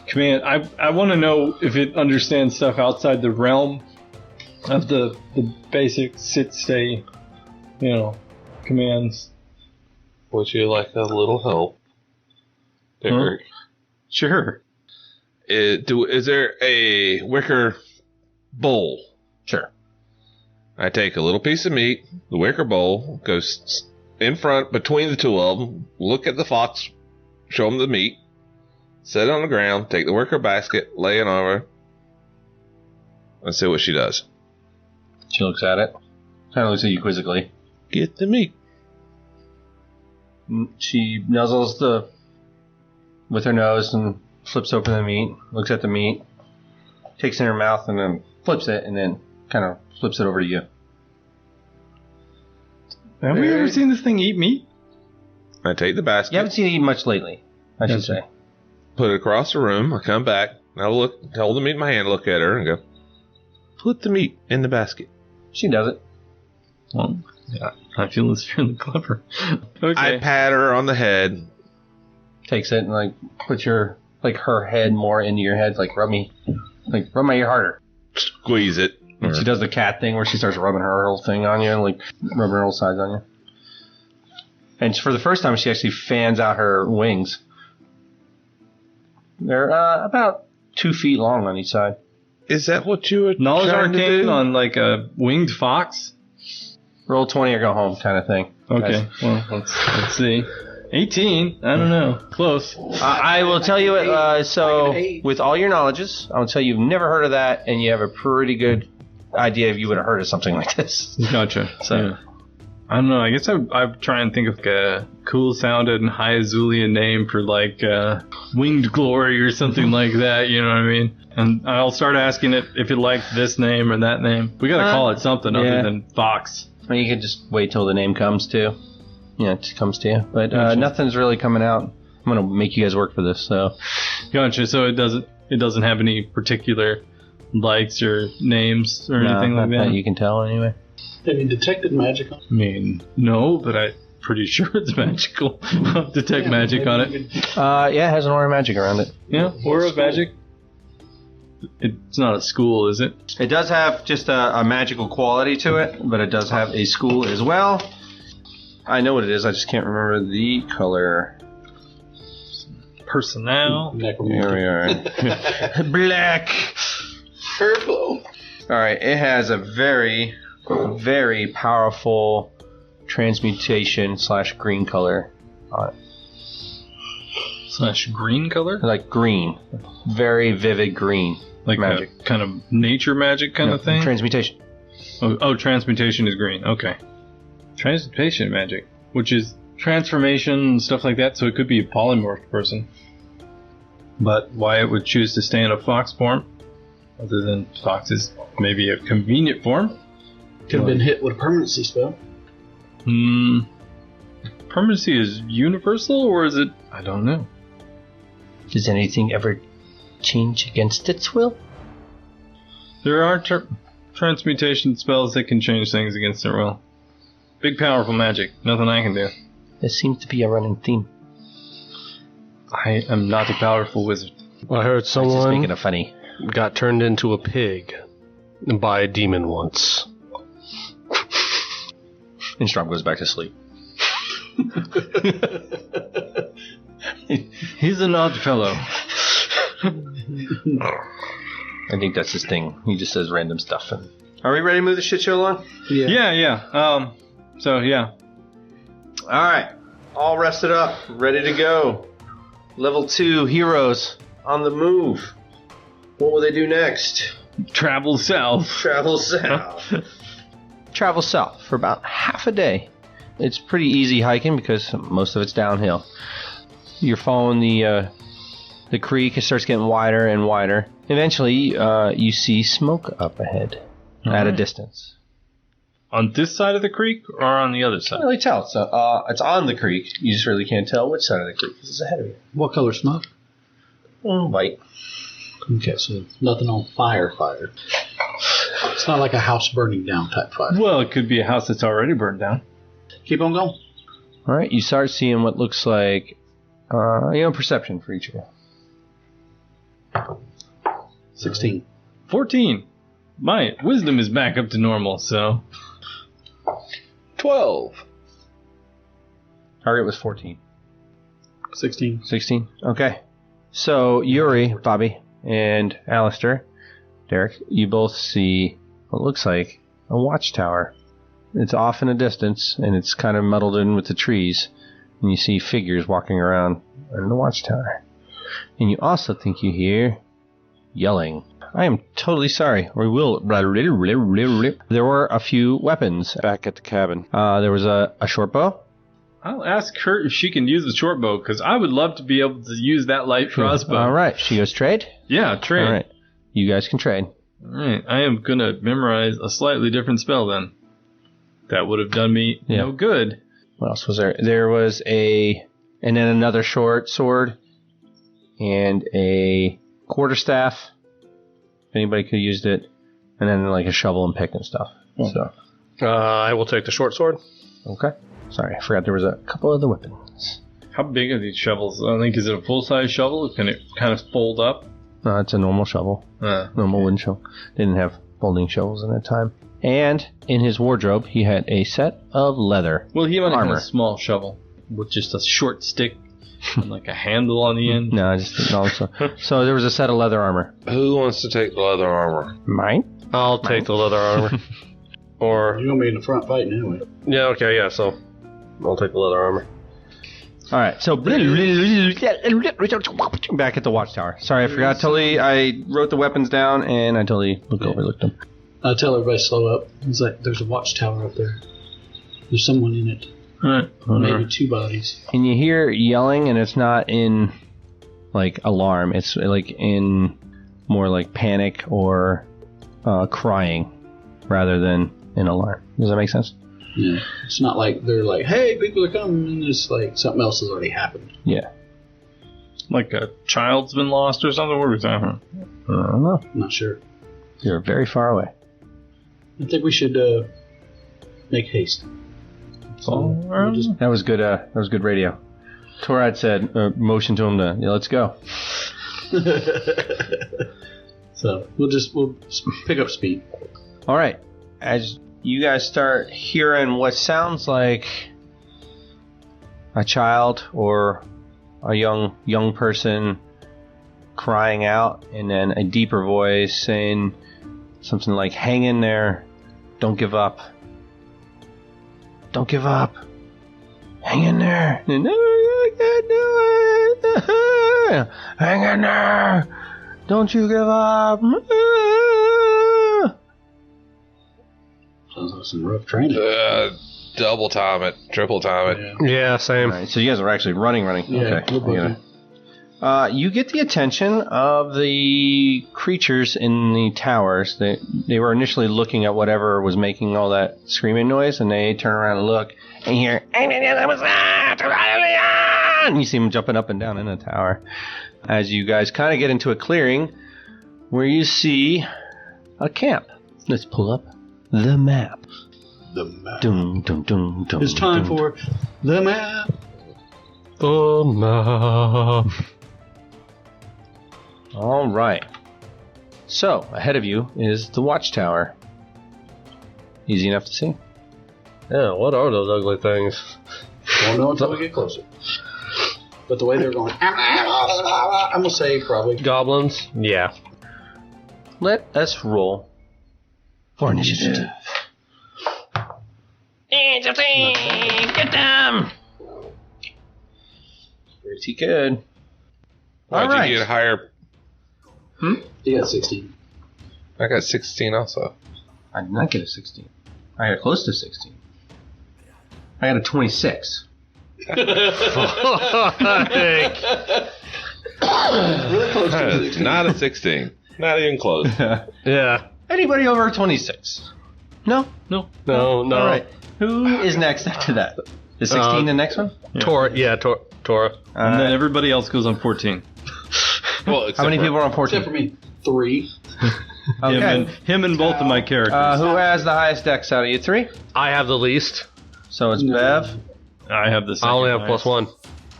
command. I want to know if it understands stuff outside the realm of the basic sit, stay, commands. Would you like a little help, Derek? Sure. Is there a wicker bowl? Sure. I take a little piece of meat, the wicker bowl, goes in front between the two of them, look at the fox, show him the meat, set it on the ground, take the wicker basket, lay it on her, and see what she does. She looks at it. Kind of looks at you quizzically. Get the meat. She nuzzles with her nose and flips open the meat, looks at the meat, takes it in her mouth, and then flips it, and then kind of flips it over to you. Have we ever seen this thing eat meat? I take the basket. You haven't seen it eat much lately, I should say. Put it across the room. I come back. I hold the meat in my hand, look at her, and go, put the meat in the basket. She does it. Well, yeah, I feel it's fairly clever. Okay. I pat her on the head. takes it and like puts her head more into your head, like rub my ear harder. Squeeze it. And she does the cat thing where she starts rubbing her whole thing on you, like rubbing her whole sides on you. And for the first time, she actually fans out her wings. They're about 2 feet long on each side. Is that what you were Knowledge trying to arcane do? on like a winged fox? Roll 20 or go home kind of thing. Okay, well, let's see. 18? I don't know. Close. I will tell you, so with all your knowledges, I will tell you you've never heard of that, and you have a pretty good idea if you would have heard of something like this. Gotcha. So, Yeah. I don't know. I guess I'd try and think of like a cool sounded High Azulian name for like Winged Glory or something like that. You know what I mean? And I'll start asking it if it liked this name or that name. We gotta call it something other than Fox. Or you could just wait till the name comes to. Yeah, it comes to you. But nothing's really coming out. I'm gonna make you guys work for this. So, Gotcha. So it doesn't have any particular likes or names or anything like that. You can tell anyway. Have you detected magic on it? I mean, no, but I'm pretty sure it's magical. I'll detect magic on it. Yeah, it has an aura of magic around it. Yeah, aura of magic. It's not a school, is it? It does have just a magical quality to it, but it does have a school as well. I know what it is, I just can't remember the color. Personnel. Here we are. Black. Purple. Alright, it has a very, very powerful transmutation / green color on it. / green color? Like green. Very vivid green. Like magic. A kind of nature magic kind of thing? Transmutation. Oh, transmutation is green. Okay. Transmutation magic, which is transformation and stuff like that, so it could be a polymorphed person. But why it would choose to stay in a fox form, other than fox is maybe a convenient form? Could have been hit with a permanency spell. Permanency is universal, or is it? I don't know. Does anything ever change against its will? There are transmutation spells that can change things against their will. Big, powerful magic. Nothing I can do. There seems to be a running theme. I am not a powerful wizard. I heard Just someone making it funny. got turned into a pig by a demon once. And Strom goes back to sleep. He's an odd fellow. I think that's his thing. He just says random stuff. Are we ready to move the shit show along? Yeah. So, yeah. Alright. All rested up. Ready to go. Level 2 heroes on the move. What will they do next? Travel south. Travel south. Travel south for about half a day. It's pretty easy hiking because most of it's downhill. You're following the creek. It starts getting wider and wider. Eventually, you see smoke up ahead at a distance. On this side of the creek or on the other I side? can't really tell. It's on the creek. You just really can't tell which side of the creek because it's ahead of you. What color smoke? White. Okay, so nothing on fire. It's not like a house burning down type fire. Well, it could be a house that's already burned down. Keep on going. All right, you start seeing what looks like, perception for each of you. 16. 14. My wisdom is back up to normal, so... 12. Target was 14. 16. 16? Okay. So, Yuri, Bobby, and Alistair, Derek, you both see what looks like a watchtower. It's off in the distance, and it's kind of muddled in with the trees. And you see figures walking around in the watchtower. And you also think you hear yelling. I am totally sorry. We will. There were a few weapons back at the cabin. There was a short bow. I'll ask her if she can use the short bow, because I would love to be able to use that light crossbow. All right. She goes trade? Yeah, trade. All right. You guys can trade. All right. I am going to memorize a slightly different spell then. That would have done me no good. What else was there? There was and then another short sword and a quarterstaff. Anybody could have used it. And then like a shovel and pick and stuff. So, I will take the short sword. okay. Sorry, I forgot there was a couple other weapons. How big are these shovels? I think, is it a full-size shovel? Can it kind of fold up? No, it's a normal shovel. Normal wooden shovel. They didn't have folding shovels in that time. And in his wardrobe, he had a set of leather. Well, he might have armor. a small shovel with just a short stick and like a handle on the end. No, just no. So there was a set of leather armor. Who wants to take the leather armor? Mine? I'll take the leather armor. Or You're going to be in the front fighting anyway. yeah, okay, yeah. So I'll take the leather armor. All right, so back at the watchtower. Sorry, I forgot totally. I wrote the weapons down and I totally overlooked them. I tell everybody slow up. It's like there's a watchtower up there. There's someone in it. Alright. Maybe 2 bodies. And you hear yelling, and it's not in like alarm. It's like in more like panic or crying rather than in alarm. Does that make sense? Yeah. It's not like they're like, hey, people are coming, and it's like something else has already happened. Yeah. Like a child's been lost or something? What was that? I don't know. I'm not sure. You're very far away. I think we should make haste. So we'll just That was good. That was good radio. Torad said, motion to him to let's go. so we'll pick up speed. All right. As you guys start hearing what sounds like a child or a young person crying out, and then a deeper voice saying something like, hang in there, don't give up. Don't give up. Hang in there. And, I can't do it. Hang in there. Don't you give up. Sounds like some rough training. Double time it, triple time it. Yeah, same. All right, so you guys are actually running. Yeah, Okay. we're both You get the attention of the creatures in the towers. They were initially looking at whatever was making all that screaming noise, and they turn around and look, and you hear, and you see them jumping up and down in the tower. As you guys kind of get into a clearing where you see a camp. Let's pull up the map. The map. Dum, dum, dum, dum, It's time dum. for the map. The map. All right. So, ahead of you is the watchtower. Easy enough to see. Yeah, what are those ugly things? Won't know until we get closer. But the way they're going, I'm going to say probably. Goblins? Yeah. Let us roll for initiative. Get them! Pretty good. Why'd All right. you get higher? You got 16. I got 16 also. I did not get a 16. I got close to 16. I got a 26. Really close to 16. Not a 16. Not even close. Yeah. Anybody over 26? No? No. All right. Who is next after that? Is 16 the next one? Tora. Yeah, Tora. And then everybody else goes on 14. Well, How many people are on 14? Except for me. 3. Okay. Him and both of my characters. Who has the highest dex out of you three? I have the least. So it's No. Bev. I have the I second only have highest. +1.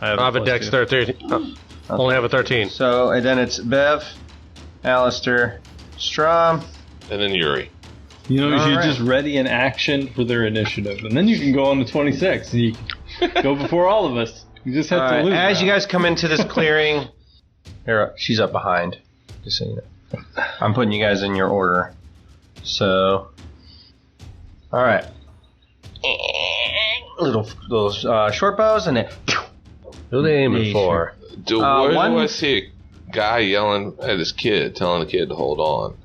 I I have a plus dex 2. 13. Only have a 13. So and then it's Bev, Alistair, Strom. And then Yuri. You know, you All should right. just ready an action for their initiative, and then you can go on to 26, and you go before all of us. You just have to lose. As you guys come into this clearing, she's up behind. Just so you know. I'm putting you guys in your order. So, all right. Little short bows and then. Who are they aiming Yeah, for? Where one- do I see a guy yelling at his kid, telling the kid to hold on?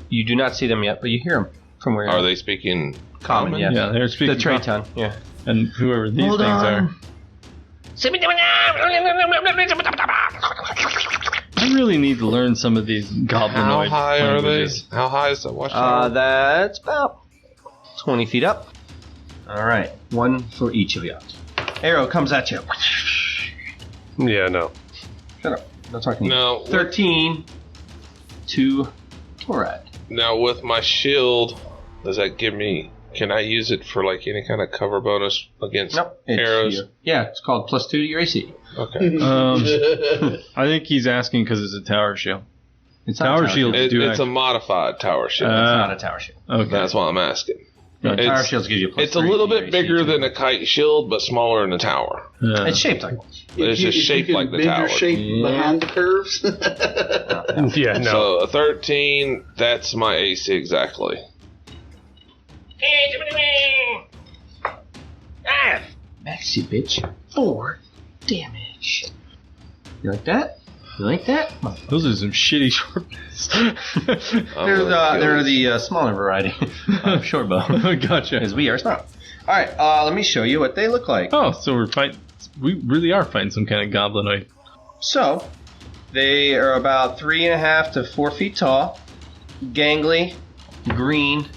You do not see them yet, but you hear them from where. Are they speaking common? Yeah. Yeah, they're speaking. The Trayton. Yeah. And whoever these Hold things on. are. I really need to learn some of these How goblinoid high are they? languages. How high is that watchtower? That's about 20 feet up. All right, one for each of you. Arrow comes at you. Yeah, no. Shut up. No talking. No. 13 to Torad. Now with my shield, does that give me Can I use it for like any kind of cover bonus against arrows? It's called +2 to your AC. Okay. I think he's asking because it's a tower shield. It's tower shield. It's a modified tower shield. It's not a tower shield. Okay. That's why I'm asking. No, tower shields give you +3. It's a little to your bit AC bigger too. than a kite shield, but smaller in the tower. It's shaped like one. It's just shaped like the tower. Your shape behind the curves. Yeah, no. So a 13, that's my AC exactly. Max, you bitch. 4 damage. You like that? You like that? Those are some shitty short bows. They're the smaller variety of short bow. Gotcha. Because we are small. All right, let me show you what they look like. Oh, so we're fighting. We really are fighting some kind of goblinoid. So, they are about 3.5 to 4 feet tall, gangly, green,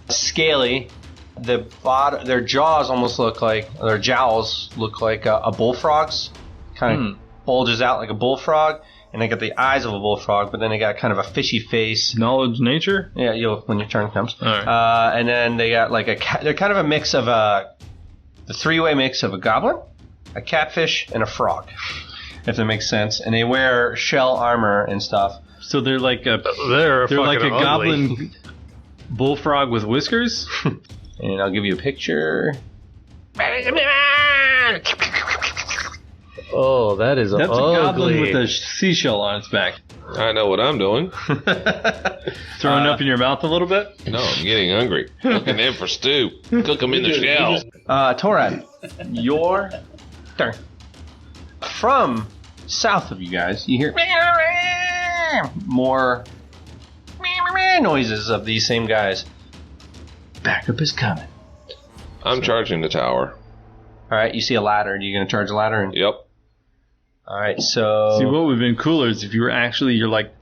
scaly. Their jaws almost look like, their jowls look like a bullfrog's. Kind of bulges out like a bullfrog, and they got the eyes of a bullfrog, but then they got kind of a fishy face. Knowledge nature? Yeah, when your turn comes. All right. And then they got like they're kind of a mix of the 3-way mix of a goblin, a catfish, and a frog, if that makes sense. And they wear shell armor and stuff. So they're like a They're like a fucking ugly. goblin bullfrog with whiskers? And I'll give you a picture. Oh, that is That's ugly. a goblin with a seashell on its back. I know what I'm doing. Throwing up in your mouth a little bit? No, I'm getting hungry. Looking in for stew. Cook them in the shell. Torad, your turn. From south of you guys, you hear more noises of these same guys. Backup is coming. I'm charging the tower. All right, you see a ladder. Are you going to charge a ladder? Yep. All right, so... See, what would have been cooler is if you were actually, you're like,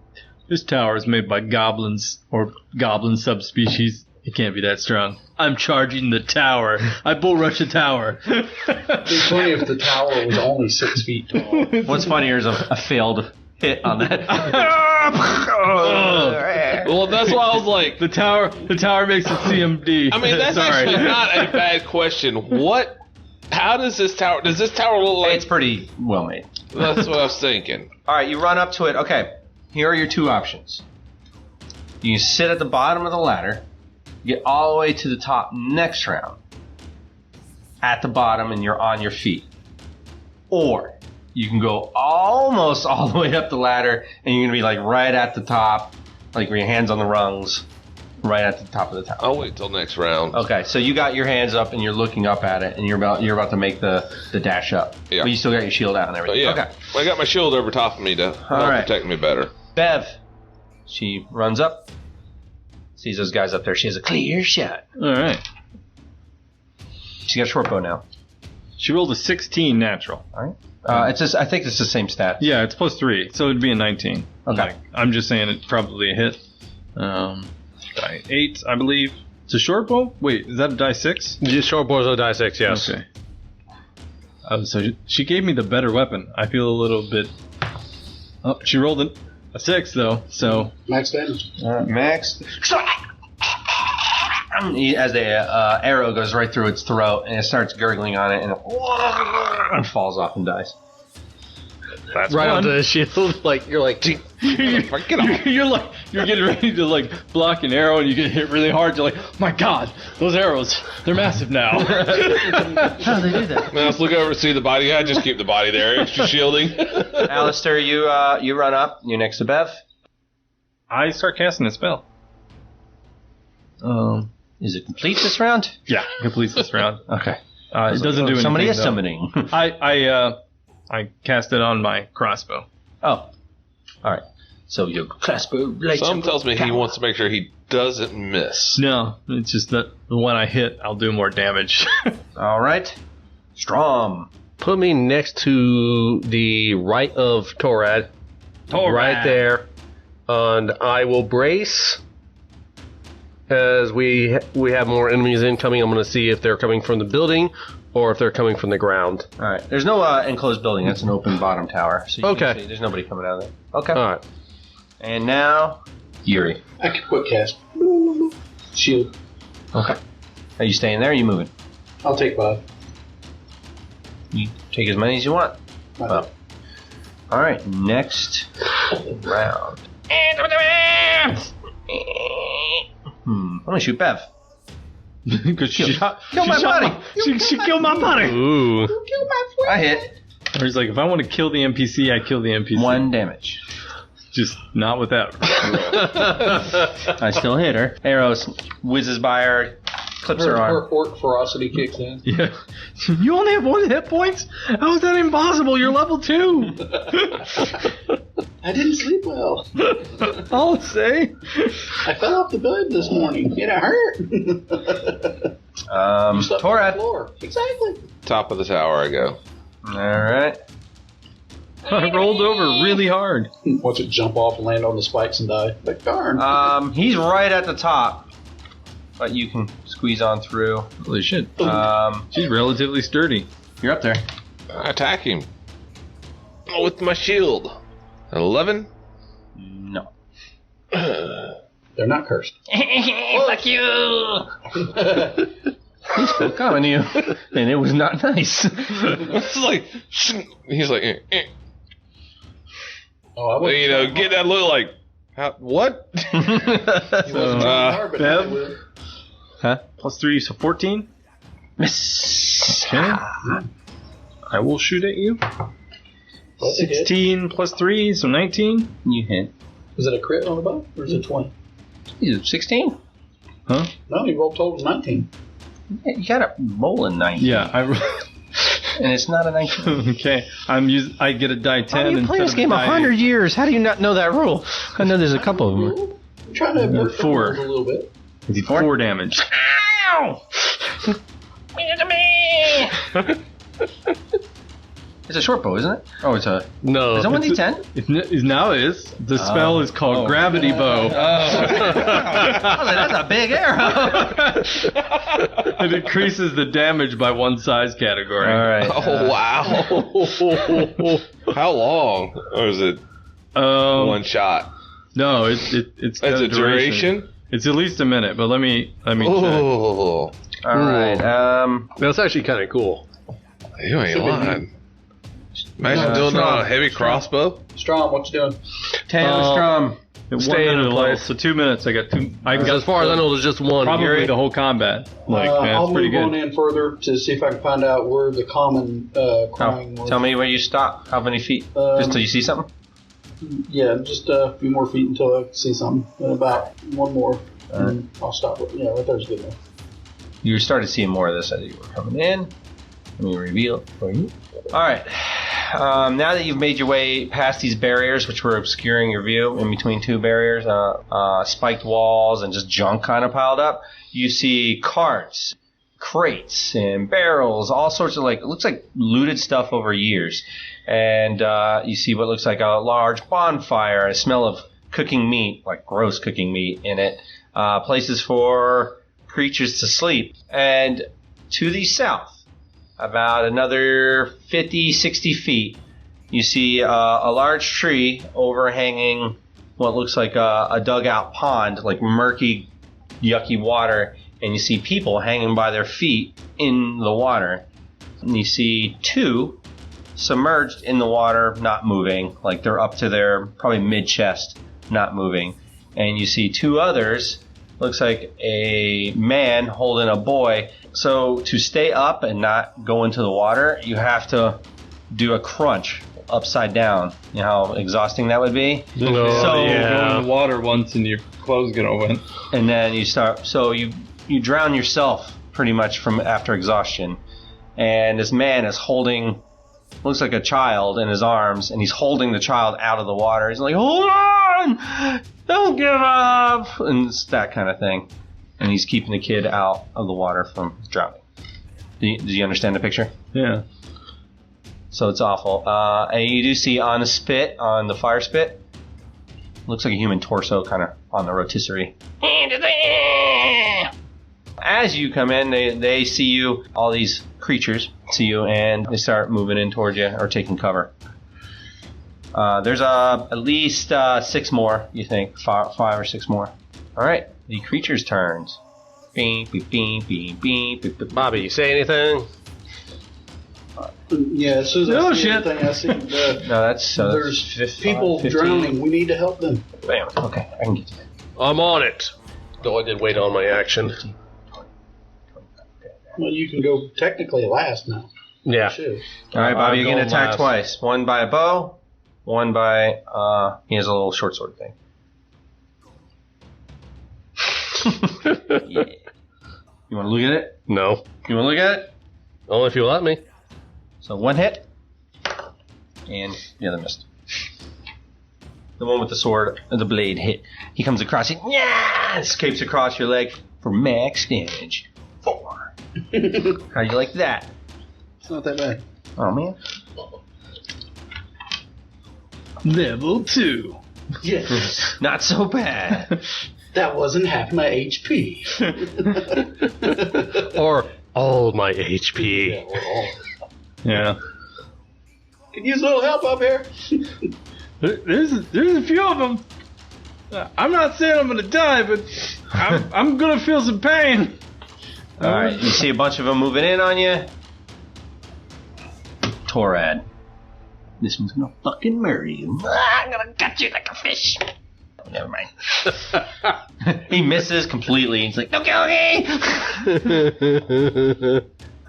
this tower is made by goblins or goblin subspecies. It can't be that strong. I'm charging the tower. I bull rush the tower. It'd be funny if the tower was only 6 feet tall. What's funnier is a failed hit on that. Well, that's why I was like... The tower makes it CMD. I mean, that's actually not a bad question. How does this tower look like? It's pretty well made. That's what I was thinking. All right, you run up to it. Okay, here are your two options. You can sit at the bottom of the ladder, get all the way to the top next round, at the bottom, and you're on your feet. Or you can go almost all the way up the ladder, and you're going to be like right at the top, like with your hands on the rungs, right at the top of the tower. I'll wait till next round. Okay, so you got your hands up and you're looking up at it, and you're about to make the dash up. Yeah. But you still got your shield out and everything. Yeah. Okay. I got my shield over top of me to help right. protect me better. Bev, she runs up, sees those guys up there. She has a clear shot. All right. She got a short bow now. She rolled a 16 natural. All right. I think it's the same stat. Yeah, it's +3, so it'd be a 19. Okay. I'm just saying it's probably a hit. Die 8, I believe. It's a short bow? Wait, is that a die 6? Just short bows on die 6, yes. Okay. So she gave me the better weapon. I feel a little bit... Oh, she rolled a 6, though, so... Max damage. Max. As the arrow goes right through its throat, and it starts gurgling on it, and it falls off and dies. That's right onto the shield. Like you're like, Get off. You're getting ready to like block an arrow, and you get hit really hard. You're like, my God, those arrows, they're massive now. How do they do that? Now let's look over and see the body. I just keep the body there, extra shielding. Alistair, you run up. You're next to Bev. I start casting a spell. Is it complete this round? Yeah, completes this round. Okay. It doesn't do anything. Somebody is though. summoning. I cast it on my crossbow. Oh. All right. So your crossbow lights Some up tells me he power. wants to make sure he doesn't miss. No, it's just that the one I hit, I'll do more damage. All right. Strom. put me next to the right of Torad. Right there. And I will brace. As we have more enemies incoming, I'm going to see if they're coming from the building or if they're coming from the ground. All right. There's no enclosed building. That's an open bottom tower. So you can Okay. see there's nobody coming out of there. Okay. All right. And now, Yuri. I can quick cast. Shield. Okay. Are you staying there or are you moving? I'll take 5. You take as many as you want. Well, all right, next round. I'm going to shoot Bev. Because Kill my buddy. She killed my buddy. Ooh. I hit. Or he's like, if I want to kill the NPC, I kill the NPC. 1 damage. Just not with that. I still hit her. Arrows whizzes by her, clips her arm. Her orc ferocity kicks in. Yeah. You only have 1 hit points? How is that impossible? You're level 2. I didn't sleep well. I'll say. I fell off the bed this morning. It hurt. You slept on the Torad. floor. Exactly. Top of the tower I go. All right. I rolled over really hard. Watch it jump off and land on the spikes and die. Like, darn. He's right at the top, but you can squeeze on through. Holy shit. Um, She's relatively sturdy. you're up there. I attack him. Oh, with my shield. 11? No. They're not cursed. Fuck you! He's still coming to you, and it was not nice. It's like, he's like, Oh, I wasn't get that look like, what? Bev? Huh? +3, so 14? Miss. Okay. I will shoot at you. 16 +3, so 19. You hit. Is it a crit on the bow, or is it 20? He's 16. Huh? No, you rolled total 19. Yeah, you got a roll in 19. Yeah, And it's not a 19. okay. I get a die 10. How do you play this game 100 years? How do you not know that rule? I know there's a couple of them. I'm trying to work the 4. rules a little bit. 4 damage. Ow! It's a short bow, isn't it? Oh, it's a... No. Is that 1d10? It now is. The spell is called Gravity Bow. That's a big arrow. It increases the damage by 1 size category. All right. Oh, wow. How long? Or is it 1 shot? No, it's It's a duration? It's at least a minute, but let me check. Oh. All right. That's actually kind of cool. You ain't lying. Imagine doing that on a heavy crossbow. Strom, what you doing? Strom. Stay in place. So 2 minutes. I got 2. I got As far as I know, there's just one. probably the whole combat. I'll it's pretty move on good. in further to see if I can find out where the common crying was. Tell me where you stop. How many feet? Just till you see something? Yeah, just a few more feet until I see something. And about 1 more. And I'll stop. Yeah, right there's good enough. You started seeing more of this as you were coming in. Let me reveal it for you. All right. Now that you've made your way past these barriers, which were obscuring your view, in between 2 barriers, spiked walls and just junk kind of piled up, you see carts, crates, and barrels, all sorts of it looks like looted stuff over years. And you see what looks like a large bonfire, a smell of cooking meat, like gross cooking meat in it, places for creatures to sleep. And to the south, about another 50, 60 feet, you see a large tree overhanging what looks like a dugout pond, like murky, yucky water, and you see people hanging by their feet in the water. And you see 2 submerged in the water, not moving, like they're up to their probably mid-chest, not moving. And you see 2 others, looks like a man holding a boy. So to stay up and not go into the water, you have to do a crunch upside down. You know how exhausting that would be? So you go in the water once and your clothes get wet. And then you start, so you drown yourself pretty much from after exhaustion. And this man is holding, looks like a child in his arms, and he's holding the child out of the water. He's like, hold on! Don't give up! And it's that kind of thing. And he's keeping the kid out of the water from drowning. Do you understand the picture? Yeah. So it's awful. And you do see on the fire spit, looks like a human torso kind of on the rotisserie. As you come in, they see you, all these creatures see you, and they start moving in towards you or taking cover. There's at least 6 more, you think, 5 or 6 more. All right, the creature's turns. Beep, beep, beep, beep, beep, beep, beep. Bobby, you say anything? Yeah, as soon as I see anything, I see No, that's there's people drowning. We need to help them. Bam. Okay, I can get to that. I'm on it. Though I did wait on my action. Well, you can go technically last now. Yeah. Should. All right, Bobby, I'm you're going to going attack last. twice. One by a bow, one by, he has a little short sword thing. Yeah. You want to look at it? No. You want to look at it? Only if you let me. So one hit, and the other missed. The one with the sword, the blade hit. He comes across it, escapes across your leg for max damage. 4. How do you like that? It's not that bad. Oh, man. Level 2. Yes. Not so bad. That wasn't half my HP. Or all my HP. Yeah. Could use a little help up here. There's a few of them. I'm not saying I'm gonna die, but I'm gonna feel some pain. All right, you see a bunch of them moving in on you. Torad. This one's gonna fucking murder you. I'm gonna gut you like a fish. Oh, never mind. He misses completely. He's like, okay.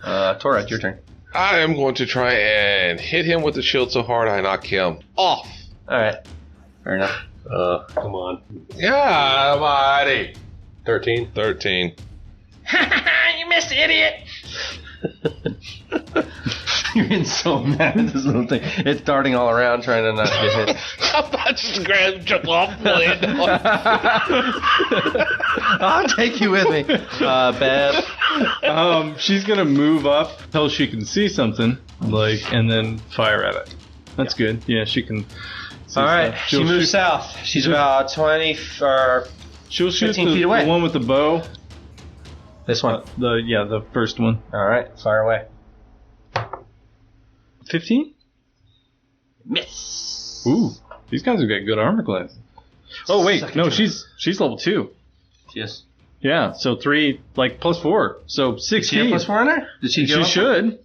Torad, your turn. I am going to try and hit him with the shield so hard I knock him off. All right, fair enough. Come on. Yeah, buddy. 13. 13. You missed, idiot. You're getting so mad at this little thing. It's darting all around trying to not get hit. I just grabbed him, jump off, blade. I'll take you with me. Bev. She's gonna move up till she can see something, and then fire at it. That's good. Yeah, she can. See All right, stuff. she moves south. She's about 20 or She'll shoot 15 feet away. the one with the bow. This one. The first one. All right, fire away. 15. Miss. Ooh, these guys have got good armor class. Oh wait, Second no, turn. she's level 2. Yes. Yeah, so 3 plus 4, so 16. Did she have plus 4 on her? Did she? She should.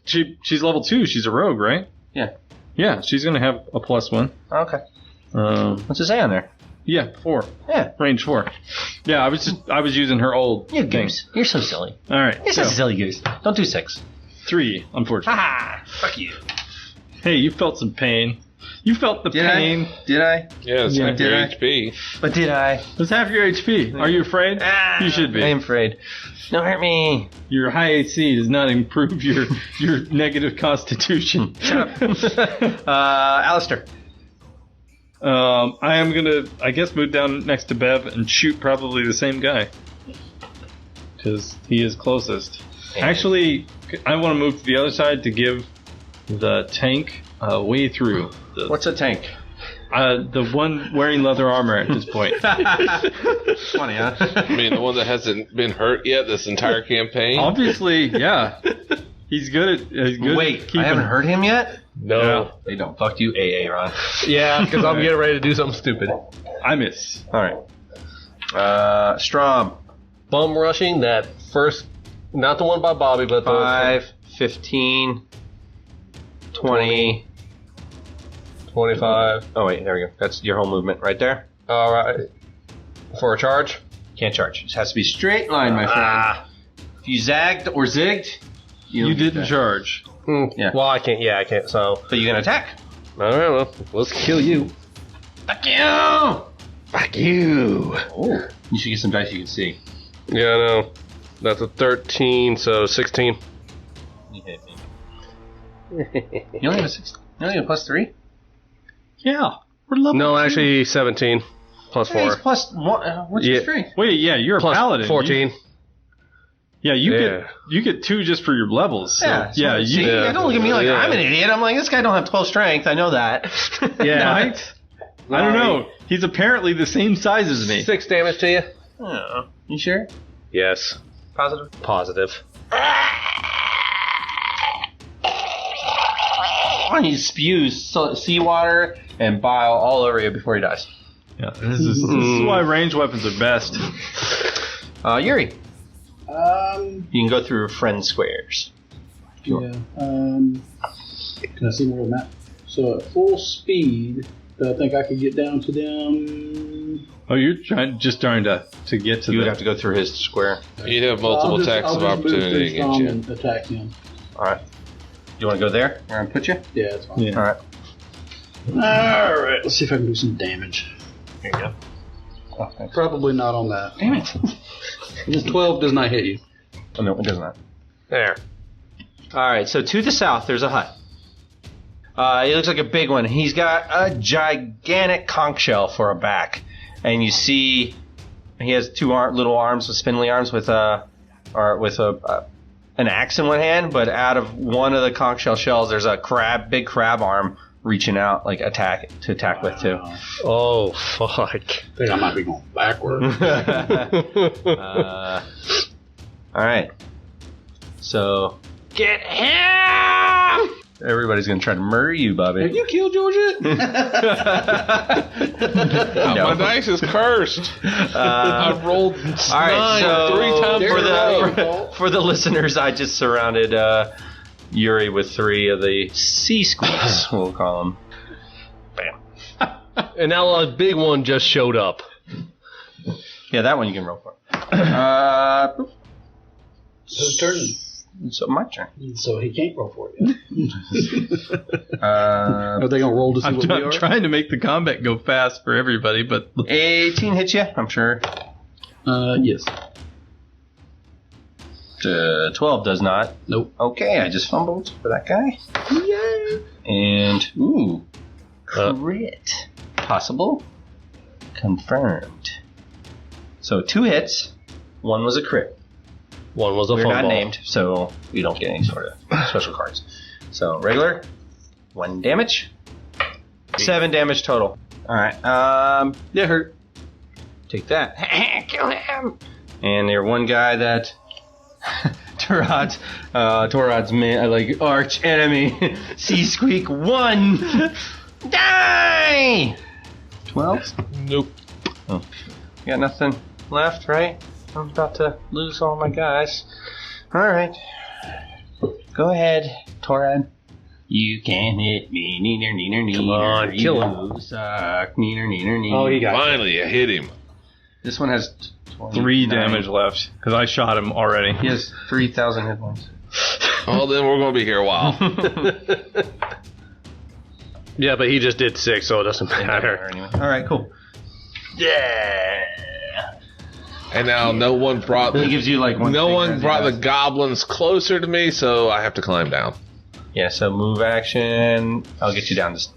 She's level 2. She's a rogue, right? Yeah. Yeah, she's gonna have a plus 1. Okay. Um, What's it say on there? yeah, 4. Yeah. Range 4. Yeah, I was using her old You thing. goose. You're so silly. All right, You're so such a silly goose. Don't do 6. 3, unfortunately. Ha! Fuck you. Hey, you felt some pain. You felt the pain. Did I? Yeah, it's Yeah, half your did I? HP. But did I? That's half your HP. Are you afraid? You should be. I am afraid. Don't hurt me. Your high AC does not improve your negative constitution. Alistair. I am gonna, I guess, move down next to Bev and shoot probably the same guy. Because he is closest. Actually, I want to move to the other side to give the tank a way through. What's a tank? The one wearing leather armor at this point. Funny, huh? I mean, the one that hasn't been hurt yet this entire campaign. Obviously, yeah. He's good at Wait, keeping. I haven't heard him yet? No. Yeah. They don't. Fuck you, AA, Ron. Yeah, because I'm getting ready to do something stupid. I miss. All right. Strom. Bum rushing that first, not the one by Bobby, but the 5, 15, 20. 25. Oh, wait, there we go. That's your whole movement right there. All right. For a charge? Can't charge. It has to be straight line, my friend. If you zagged or zigged, You didn't charge. Yeah. Well, I can't. Yeah, I can't. So. So you can attack. All right. Well, let's kill you. Fuck you! Fuck you. Oh, you should get some dice you can see. Yeah, I know. That's a 13, so 16. You hit me. You only have a 6. You only have a plus 3? Yeah. We're level No, 2. actually 17 plus Hey, 4. it's plus 1. What's your strength? Wait, yeah, you're Plus a paladin. 14. You get 2 just for your levels. So, Yeah. yeah. See, Yeah. don't look at me like Yeah. I'm an idiot. I'm like, this guy don't have 12 strength. I know that. Yeah. Right? I don't know. He's apparently the same size as me. 6 damage to you? Oh, you sure? Yes. Positive? Positive. He spews seawater and bile all over you before he dies. Yeah, this is why ranged weapons are best. Yuri. You can go through friend squares. Yeah. Can I see more of the map? So at full speed, I think I could get down to them. Oh, you're trying to get to You would have to go through his square. You'd have multiple attacks of opportunity against you. And attack him. Alright. You want to go there? I'm going to put you? Yeah, that's fine. Yeah. Alright. Alright, let's see if I can do some damage. Here you go. Oh, thanks. Probably not on that. Damn it. This 12 does not hit you. Oh, no, it does not. There. Alright, so to the south, there's a hut. He looks like a big one. He's got a gigantic conch shell for a back. And you see he has two little arms with spindly arms with an axe in one hand, but out of one of the conch shell shells there's a big crab arm reaching out like attack with too. Oh, fuck. I think I might be going backward. Alright. So get him! Everybody's gonna try to murder you, Bobby. Have you killed George yet? My dice is cursed. I rolled 9 so 3 times for the listeners, I just surrounded Yuri with 3 of the sea squeaks, we'll call them. Bam. And now a big one just showed up. Yeah, that one you can roll for. Whose turn? So my turn. So he can't roll for it yet. Are they going to roll to see what we I'm are? trying to make the combat go fast for everybody, but 18 hits you, I'm sure. Yes. 12 does not. Nope. Okay, I just fumbled for that guy. Yay! And, crit. Possible. Confirmed. So 2 hits. 1 was a crit. One was a We're fumble. not named, so you don't get any sort of special cards. So regular, 1 damage, 7 damage total. All right. That hurt. Take that. Kill him. And there's one guy that Torad's arch enemy. Sea Squeak 1. Die. 12. Nope. Oh. You got nothing left, right? I'm about to lose all my guys. Alright. Go ahead, Torad. You can hit me. Neener, neener, neener. Come on, kill him. You suck. Neener, neener, neener. Oh, he got Finally, I hit him. This one has 3 29. damage left because I shot him already. He has 3,000 hit points. Oh, then we're going to be here a while. Yeah, but he just did 6, so it doesn't matter. Anyway. Alright, cool. Yeah. And now no one brought He gives you like one. no finger one as he brought the does. goblins closer to me, so I have to climb down. Yeah, so move action. I'll get you down the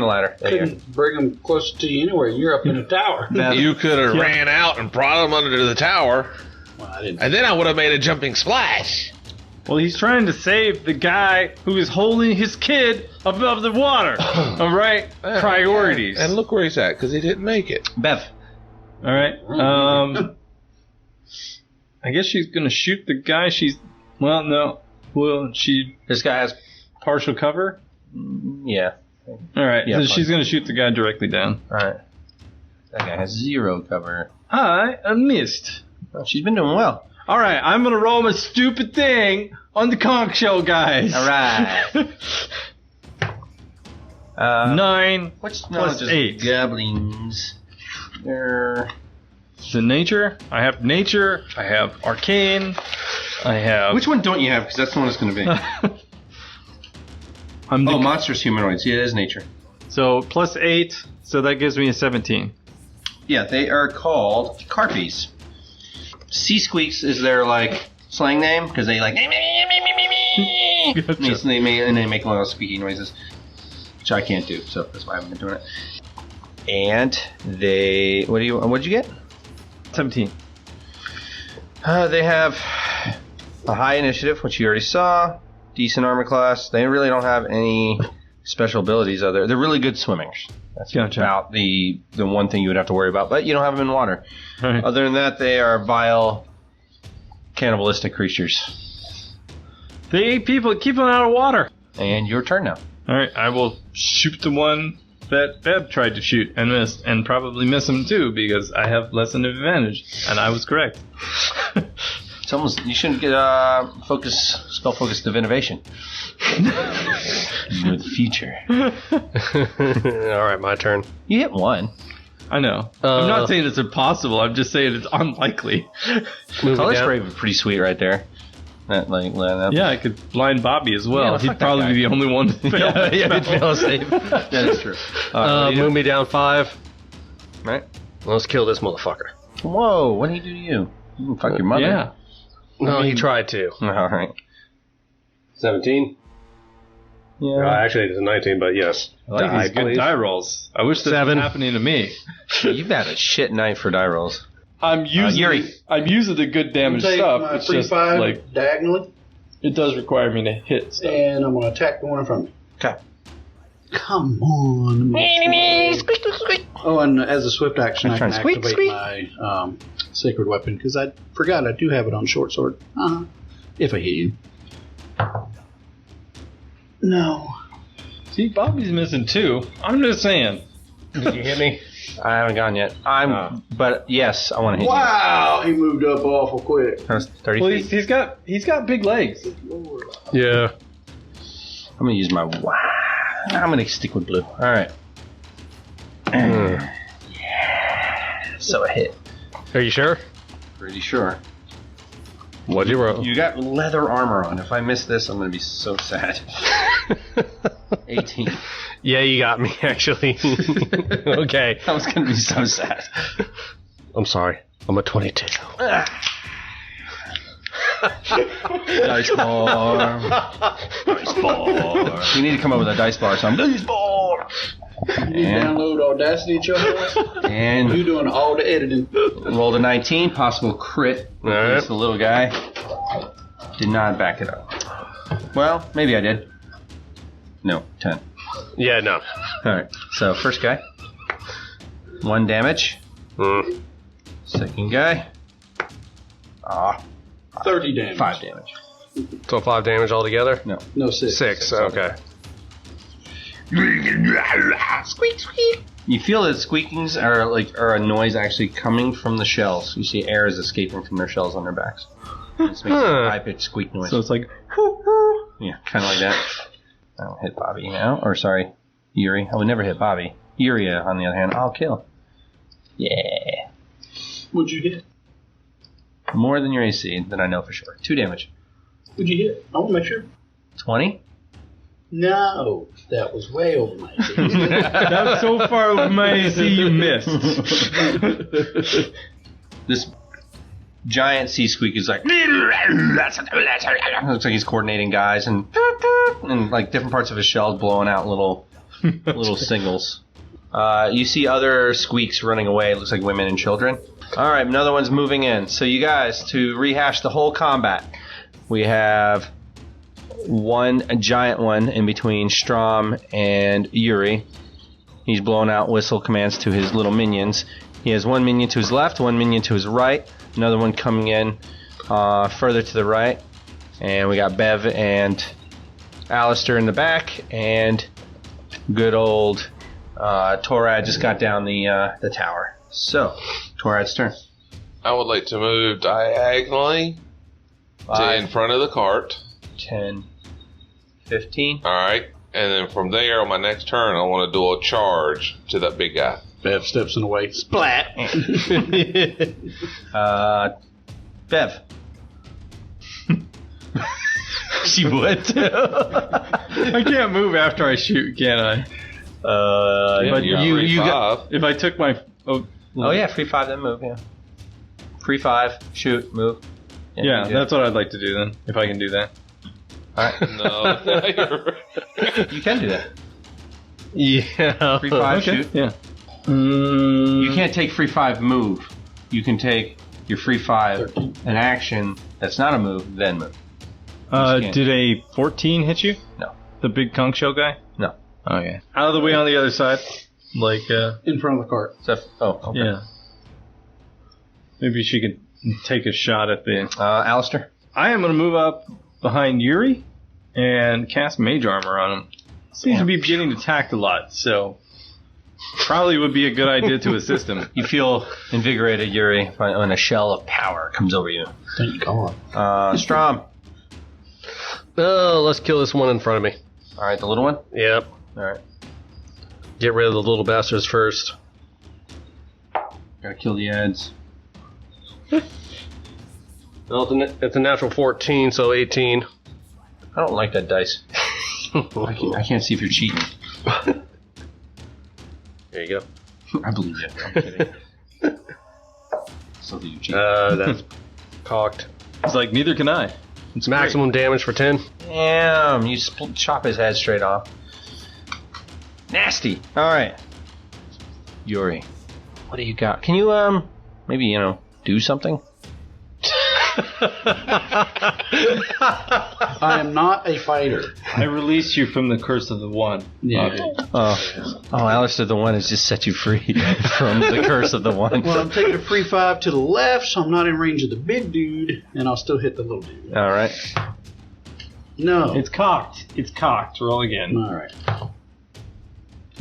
ladder. There you go. Couldn't bring them close to you anywhere. You're up in a tower. You could have ran out and brought them under the tower, Well, I didn't. and then I would have made a jumping splash. Well, he's trying to save the guy who is holding his kid above the water. All right, priorities. And look where he's at, because he didn't make it. Bev. All right. I guess she's gonna shoot the guy. Well, no. Well, she This guy has. partial cover. Yeah. All right. Yeah, so she's fine. gonna shoot the guy directly down. Alright. That guy has 0 cover. I missed. Oh, she's been doing well. All right. I'm gonna roll my stupid thing on the conch shell guys. Alright. 9 What's plus 8. Goblins. They're. So nature. I have nature. I have arcane. I have. Which one don't you have? Because that's the one it's going to be. I'm the, monsters, humanoids. Yeah, it is nature. so plus 8. So that gives me a 17. Yeah, they are called Carpies. Sea Squeaks is their, like, slang name, because they, like, and they make one of those squeaky noises, which I can't do, so that's why I haven't been doing it. And they, what did you get? 17. They have a high initiative, which you already saw, decent armor class. They really don't have any special abilities other. They're really good swimmers. That's Gotcha. about the one thing you would have to worry about, but you don't have them in water. Right. Other than that, they are vile, cannibalistic creatures. They eat people. Keep them out of water. And your turn now. All right. I will shoot the one that Beb tried to shoot and missed, and probably miss him too because I have less than an advantage, and I was correct. It's almost, you shouldn't get spell focus divination. You're the future. All right, my turn. You hit one. I know. I'm not saying it's impossible. I'm just saying it's unlikely. Color spray would be pretty sweet right there. That. Yeah, I could blind Bobby as well. Yeah, He'd probably be the only one to fail. Yeah, he'd fail safe. That is true. Move me down 5. Right. Let's kill this motherfucker. Whoa, what did he do to you? You can fuck your mother. Yeah. No, he tried to. All right. 17. Yeah. Actually, it's a 19, but yes. I like these good die rolls. I wish this 7. was happening to me. You've had a shit night for die rolls. I'm using Yuri. the good damage Take stuff. my It's free just 5 like diagonally, it does require me to hit stuff. and I'm going to attack the one in front of me. Okay. Come on. Oh, and as a swift action, I can activate my sacred weapon, because I forgot I do have it on short sword. If I hit you. No. See, Bobby's missing 2. I'm just saying. Did you hit me? I haven't gone yet. But yes, I want to hit Wow, he moved up awful quick. you. That's 30 Well, feet. he's got big legs. Yeah. I'm going to use my wow. I'm going to stick with blue. All right. Yeah. So a hit. Are you sure? Pretty sure. What'd you roll? You got leather armor on. If I miss this, I'm going to be so sad. 18. Yeah, you got me, actually. Okay. I was going to be so sad. I'm sorry. I'm a 22. Dice bar. Dice bar. You need to come up with a dice bar. So I'm dice bar. You need to download Audacity, Chuck. And You're doing all the editing. rolled a 19. Possible crit. All right. Against the little guy. Did not back it up. Well, maybe I did. No, 10. Yeah, no. Alright, so first guy. 1 damage. Second guy. 30 damage. 5 damage. So 5 damage altogether? No, 6. 6, okay. Squeak, squeak. You feel that squeakings are a noise actually coming from the shells. You see air is escaping from their shells on their backs. This makes a high-pitched squeak noise. So it's like, Yeah, kind of like that. I don't hit Bobby now. Or, sorry, Yuri. I would never hit Bobby. Yuri, on the other hand, I'll kill. Yeah. What'd you hit? More than your AC, that I know for sure. 2 damage. What'd you hit? I want to make sure. 20? No, that was way over my AC. that was so far over my AC you missed. This giant sea squeak is like, looks like he's coordinating guys and like different parts of his shell blowing out little singles. You see other squeaks running away. It looks like women and children. All right, another one's moving in. So you guys, to rehash the whole combat, we have a giant one in between Strom and Yuri. He's blowing out whistle commands to his little minions. He has 1 minion to his left, 1 minion to his right, another one coming in further to the right. And we got Bev and Alistair in the back, and good old Torad just got down the tower. So, Torad's turn. I would like to move diagonally to in front of the cart. 10, 15. Alright. And then from there, on my next turn, I want to do a charge to that big guy. Bev steps in the way. Splat! Bev. She would. I can't move after I shoot, can I? But you got, if I took my... Oh yeah, free 5 then move, yeah. Free 5, shoot, move. Yeah, that's what I'd like to do then, if I can do that. Alright. No, you're right. You can do that. Yeah. Free 5, Okay, shoot. yeah. You can't take free 5 move. You can take your free 5 an action that's not a move, then move. Did a 14 hit you? No. The big conch shell guy? No. Okay. Out of the way on the other side. Like, In front of the cart. Okay. yeah. Maybe she could take a shot at the... Alistair? I am going to move up behind Yuri and cast mage armor on him. Seems to be getting attacked a lot, so probably would be a good idea to assist him. You feel invigorated, Yuri, when a shell of power comes over you. Thank God. Strom. Oh, let's kill this one in front of me. All right, the little one? Yep. All right. Get rid of the little bastards first. Gotta kill the ads. Well, it's a natural 14, so 18. I don't like that dice. I can't see if you're cheating. There you go. I believe you. I'm kidding. So do you cheat? That's cocked. It's like, neither can I. It's maximum damage for 10. Damn, you chop his head straight off. Nasty. All right. Yuri, what do you got? Can you, maybe, do something? I am not a fighter. I release you from the curse of the one. Yeah. Oh, Alistair the One has just set you free from the curse of the One. Well, I'm taking a free 5 to the left, so I'm not in range of the big dude, and I'll still hit the little dude. All right. No. It's cocked. It's cocked. Roll again. All right.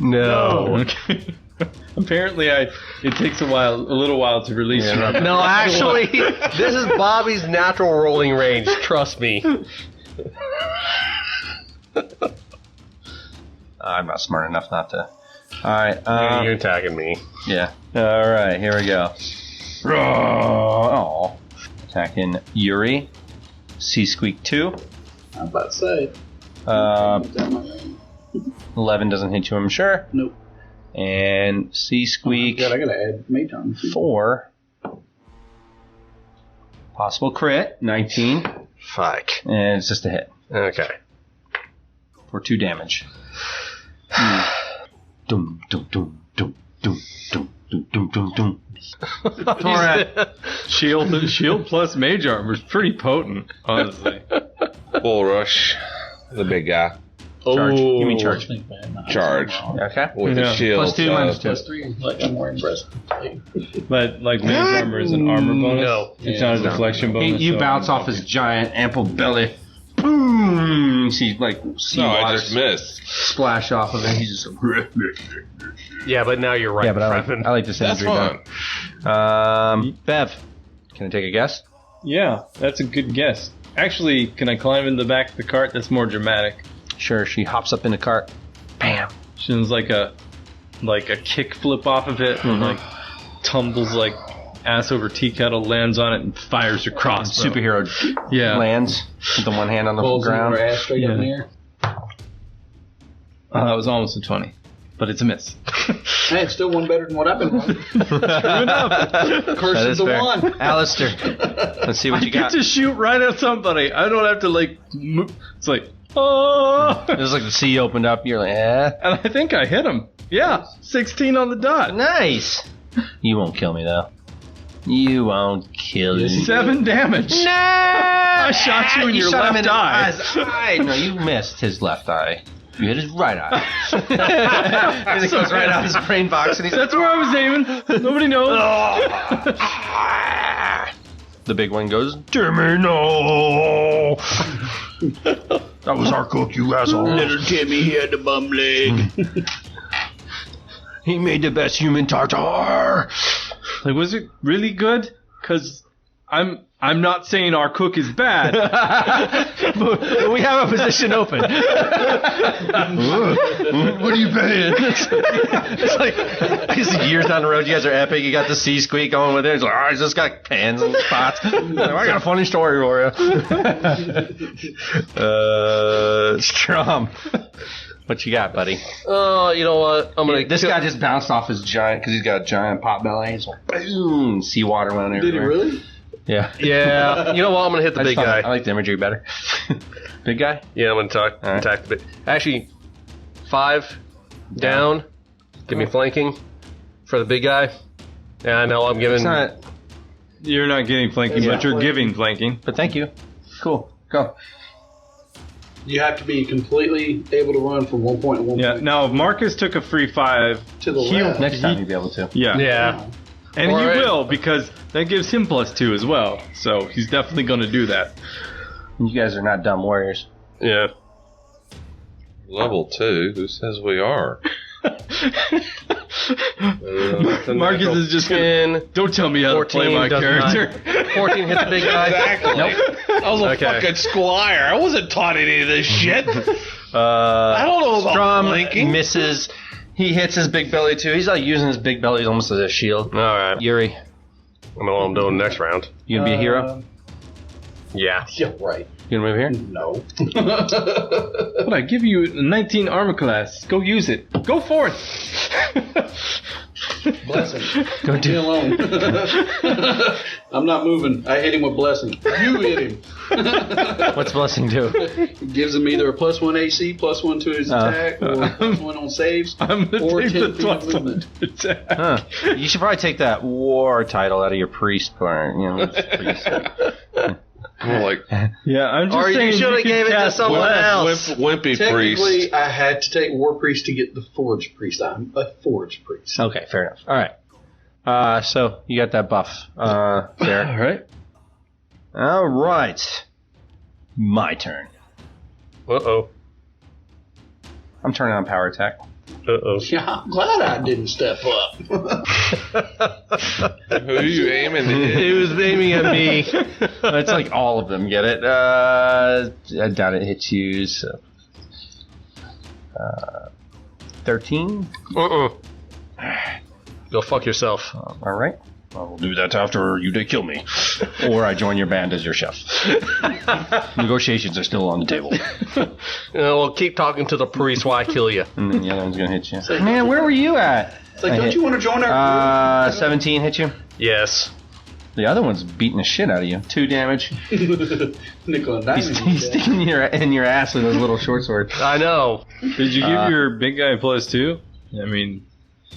No. Okay. Apparently, it takes a little while to release you. No, actually, this is Bobby's natural rolling range. Trust me. I'm not smart enough not to. All right. You're attacking me. Yeah. All right. Here we go. Oh. Attacking Yuri. C-Squeak 2. I'm about to say. 11 doesn't hit you, I'm sure. Nope. And C-Squeak God, I gotta add mage armor. 4. Possible crit. 19. Fuck. And it's just a hit. Okay. For 2 damage. Dum, dum, dum, dum, dum, dum, dum, dum, dum, dum. Torrent. Shield plus mage armor is pretty potent, honestly. Bull Rush, the big guy. Charge. Give me charge. Charge. Okay. With the shield. Plus 2 minus 2. +3, like I'm wearing breastplate. But like mage armor is an armor bonus. No. It's not a deflection bonus. You so bounce off his giant ample belly. Boom! You see, sea No, I water just missed. splash off of it. He's just. Yeah, but now you're right. Yeah, but I Trevin. like this That's imagery fun. better. Bev, can I take a guess? Yeah, that's a good guess. Actually, can I climb in the back of the cart? That's more dramatic. Sure. She hops up in the cart. Bam. She does like a kick flip off of it and like tumbles like ass over tea kettle, lands on it, and fires her crossbow. Superhero lands with the one hand on the Pulls ground. her ass straight up in the air. That was almost a 20, but it's a miss. Hey, it's still one better than what I've been running. True enough. Curse That is is the fair. one. Alistair, let's see what I you get got. to shoot right at somebody. I don't have to like move. It's like, oh. It was like the sea opened up. You're like, eh. And I think I hit him. Yeah, 16 on the dot. Nice. You won't kill me, though. You won't kill me. 7 damage. No! I shot you in your shot him left in eye. his eye. No, you missed his left eye. You hit his right eye. And it goes right out his brain box. And he's That's where I was aiming. Nobody knows. The big one goes, Timmy, no! That was our cook, you asshole. Little Timmy, he had the bum leg. He made the best human tartar. Like, was it really good? Because I'm not saying our cook is bad. But we have a position open. What are you paying? It's like years down the road, you guys are epic. You got the C-Squeak going with it. It's like, all right, just got pans and pots. I got a funny story for you. Strom. What you got, buddy? Oh, you know what? I'm gonna. This guy just bounced off his giant, because he's got a giant pot belly. He's like, boom, seawater went everywhere. Did he really? Yeah. Yeah. You know what? I'm gonna hit the big guy. I like the imagery better. Big guy? Yeah, I'm gonna attack the big. Actually, 5 down. Give me flanking for the big guy. Yeah, I know. I'm giving. It's not, You're not getting flanking, but you're giving flanking. but thank you. Cool. Go. You have to be completely able to run from 1 point to 1 Yeah. point Now, if Marcus took a free 5 to the left. Next time you'll be able to. Yeah. Yeah. And All he right. will, because that gives him +2 as well. So he's definitely going to do that. You guys are not dumb warriors. Yeah. Level 2? Who says we are? Marcus is just gonna. Don't tell me how to play my character. 14 hits the big guy. Exactly. Nope. I was a Okay. fucking squire. I wasn't taught any of this shit. I don't know about Strom blinking. misses. He hits his big belly too. He's like using his big belly almost as a shield. All right. Yuri, I know what I'm doing next round. you gonna be a hero? Yeah. Yeah, right. You gonna move here? No. What I give you a 19 armor class. Go use it. Go forth. Blessing. Leave me alone. I'm not moving. I hit him with blessing. You hit him. What's blessing do? It gives him either a +1 AC, +1 to his attack, or +1 on saves. I'm gonna or take 10 the feet of movement. attack. Huh. You should probably take that war title out of your priest part. You know, priest. I'm like Yeah, I'm just Or you saying. should have could gave it to cast someone bless. else. wimpy priest. Technically, I had to take War Priest to get the Forge Priest. I'm a Forge Priest. Okay, fair enough. All right. So you got that buff there. All right. All right. My turn. Uh-oh. I'm turning on power attack. Uh-oh. Yeah, I'm glad I didn't step up. Who are you aiming to hit? He was aiming at me. It's like all of them get it. I doubt it hits you. So. 13. Uh-uh. Go fuck yourself. All right. I will do that after you kill me, or I join your band as your chef. Negotiations are still on the table. Well, keep talking to the priest while I kill you. And then the other one's gonna hit you. Man, where were you at? It's like, I don't hit. you want to join our 17 hit you. Yes. The other one's beating the shit out of you. 2 damage. group? Nickel and diamond. He's sticking in your ass with his little short sword. I know. Did you give your big guy +2? I mean,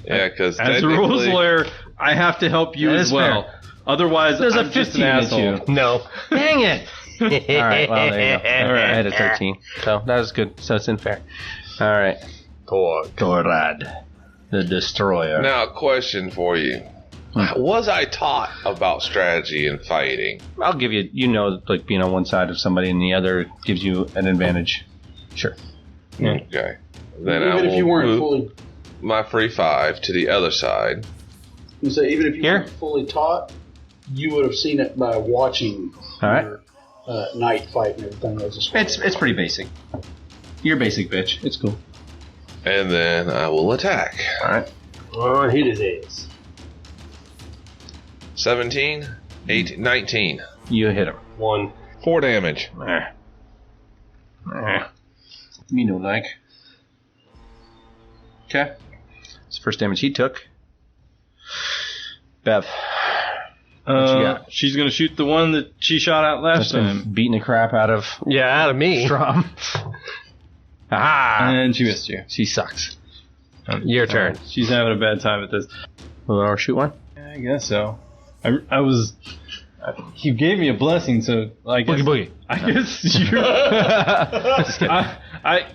Yeah, because as a rules lawyer, I have to help you That as is well. fair. Otherwise, There's I'm a just 15 an hit asshole. you. No. Dang it! All right, well there you go. All right. I had a 13, so that was good. So it's unfair. All right, Torad, the Destroyer. Now, a question for you. Was I taught about strategy and fighting? I'll give you. You know, like being on one side of somebody and the other gives you an advantage. Sure. Okay. Then I Even will if you weren't move fully, my free 5 to the other side. you say, even if you Here? weren't fully taught, you would have seen it by watching All right. your knight fight and everything. As a It's pretty basic. You're a basic bitch. It's cool. And then I will attack. All right. Oh, hit his ass. 17, 18, 19. You hit him. 1. 4 damage. Me no like. Okay. It's the first damage he took. Bev. you got? She's gonna shoot the one that she shot out last That's been time, beating the crap out of Yeah, out of me. Strom. Aha! and she missed you. She sucks. Your turn. She's having a bad time at this. Will I shoot one? I guess so. I was. He gave me a blessing, so I guess. Boogie. I guess you're.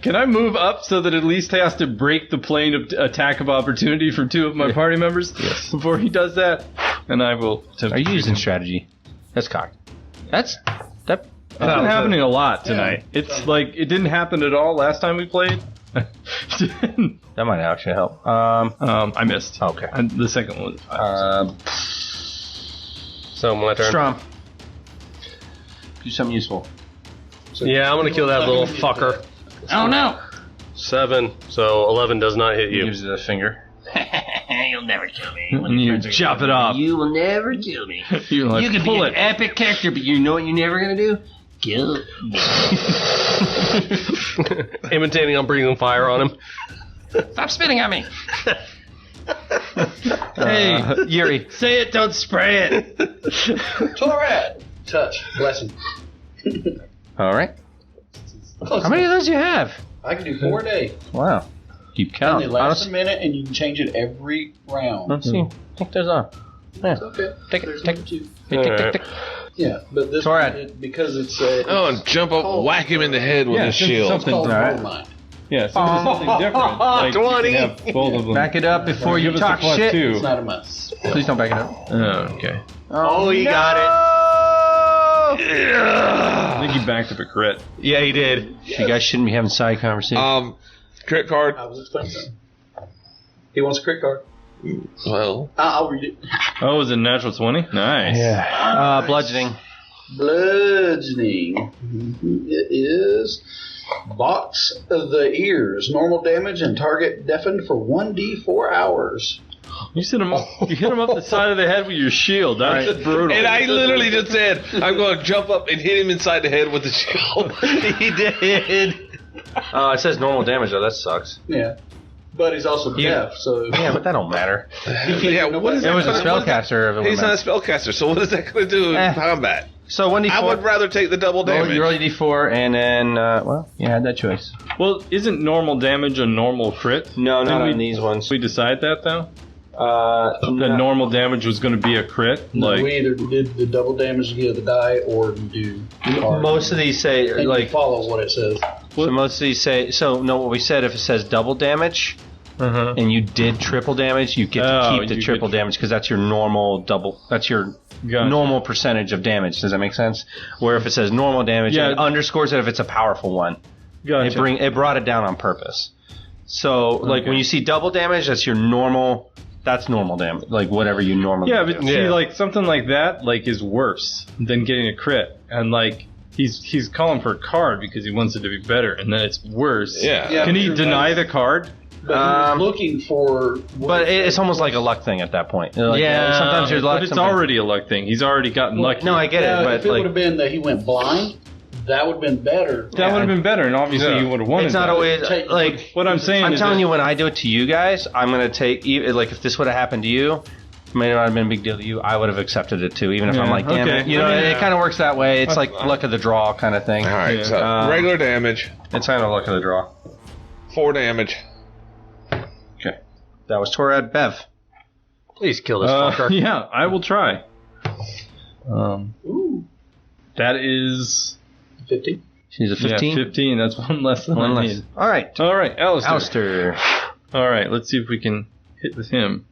Can I move up so that at least he has to break the plane of attack of opportunity from 2 of my party members before he does that? And I will. Are you using strategy? That's cocked. That. It's been happening a lot tonight. It's like it didn't happen at all last time we played. That might actually help. I missed. Okay. And the second one. So my turn. Strom. Do something useful. Yeah, I'm gonna kill that little fucker. Oh no! 7. So 11 does not hit He you. gives it a finger. You'll never kill me. And you chop it off. You will never kill me. You're like, You can pull be it. an epic character, but you know what you're never gonna do? Kill me. Imitating, I'm breathing fire on him. Stop spitting at me. Hey, Yuri. Say it, don't spray it. Torad! Touch. Blessing. All right. How many of those do you have? I can do 4 a day. Wow. Keep And they count. last a minute, and you can change it every round. Let's see. Take those off. Yeah. It's okay. Take it. There's Take number 2. Tick, tick, Alright. tick, tick. Yeah, but this Torad. one, because it's Oh, and jump up, whack him in the head with Yeah, his since shield. something- called Alright. Gold Mine. Yeah, something different. Like, you can 20. have both of them. Back it up before you Give us talk a plus shit. 2. It's not a must. Please don't back it up. Oh, okay. Oh, you got I think he backed up a crit. it. Yeah, he did. You guys shouldn't be having side conversations. Crit card. I was explaining something. He wants a crit card. Well, I'll read it. Oh, it was a natural 20? Nice. Yeah. Bludgeoning. Bludgeoning. It is box of the ears. Normal damage and target deafened for 1d4 hours. You hit him up the side of the head with your shield. That's brutal. and I literally just said, I'm going to jump up and hit him inside the head with the shield. He did. It says normal damage, though. That sucks. Yeah. But he's also deaf, so... Yeah, but that don't matter. Yeah, what is It was a that? spellcaster. He's not a spellcaster, so what is that going to do in combat? So 1d4. I would rather take the double damage. You roll a d4, and then, well, you had that choice. Well, isn't normal damage a normal crit? No, not Didn't on these ones. we decide that, though? The Normal damage was going to be a crit? we either did the double damage to get the die, or you do... Most of these say, and you follow what it says. So most of these say, what we said, if it says double damage, and you did triple damage, you get to keep the triple damage, because that's your normal double, that's your normal percentage of damage. Does that make sense? Where if it says normal damage, it underscores it if it's a powerful one. Gotcha. It brought it down on purpose. So, when you see double damage, that's your normal... That's normal damage, like whatever you normally do. But see, like, something like that, like, is worse than getting a crit. And, like, he's calling for a card because he wants it to be better, and then it's worse. Yeah. Can he deny the card? But he was looking for... But it's almost like a luck thing at that point. Like, sometimes you're luck. But it's already a luck thing. He's already gotten lucky. No, I get it. But if it would have been that he went blind, that would have been better. That would have been better, and obviously you would have won. It's not always like what I'm saying. I'm telling you, when I do it to you guys, I'm gonna take like if this would have happened to you, it may not have been a big deal to you. I would have accepted it too, even if I'm like, damn it. You know, it kind of works that way. It's like luck of the draw kind of thing. All right, so regular damage. It's kind of luck of the draw. 4 damage. Okay, that was Torad. Bev, Please kill this fucker. Yeah, I will try. That is 50. she's a 15. Yeah, 15. That's one less than I need. All right, Alistair. All right, let's see if we can hit with him.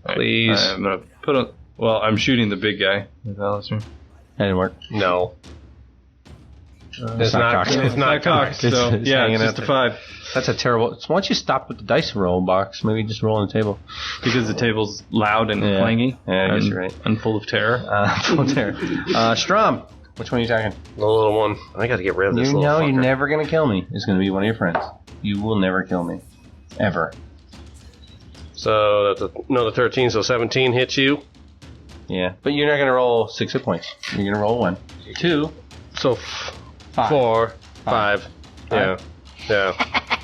Please. I'm gonna put on. Well, I'm shooting the big guy with Alistair. That didn't work. No. It's not cocked. It's not cocked. So It's yeah, hanging it's just up a 5 That's a terrible. Why don't you stop with the dice roll box? Maybe just roll on the table. because the table's loud and clangy. Yeah, I guess and, you're right. And full of terror. Full terror. Strom, which one are you talking? The little one. I got to get rid of this You little know fucker. you're never going to kill me. It's going to be one of your friends. You will never kill me. Ever. So that's another 13, so 17 hits you. Yeah. But you're not going to roll 6 hit points. You're going to roll 1. 2. So 5. 4, 5. Yeah. Yeah.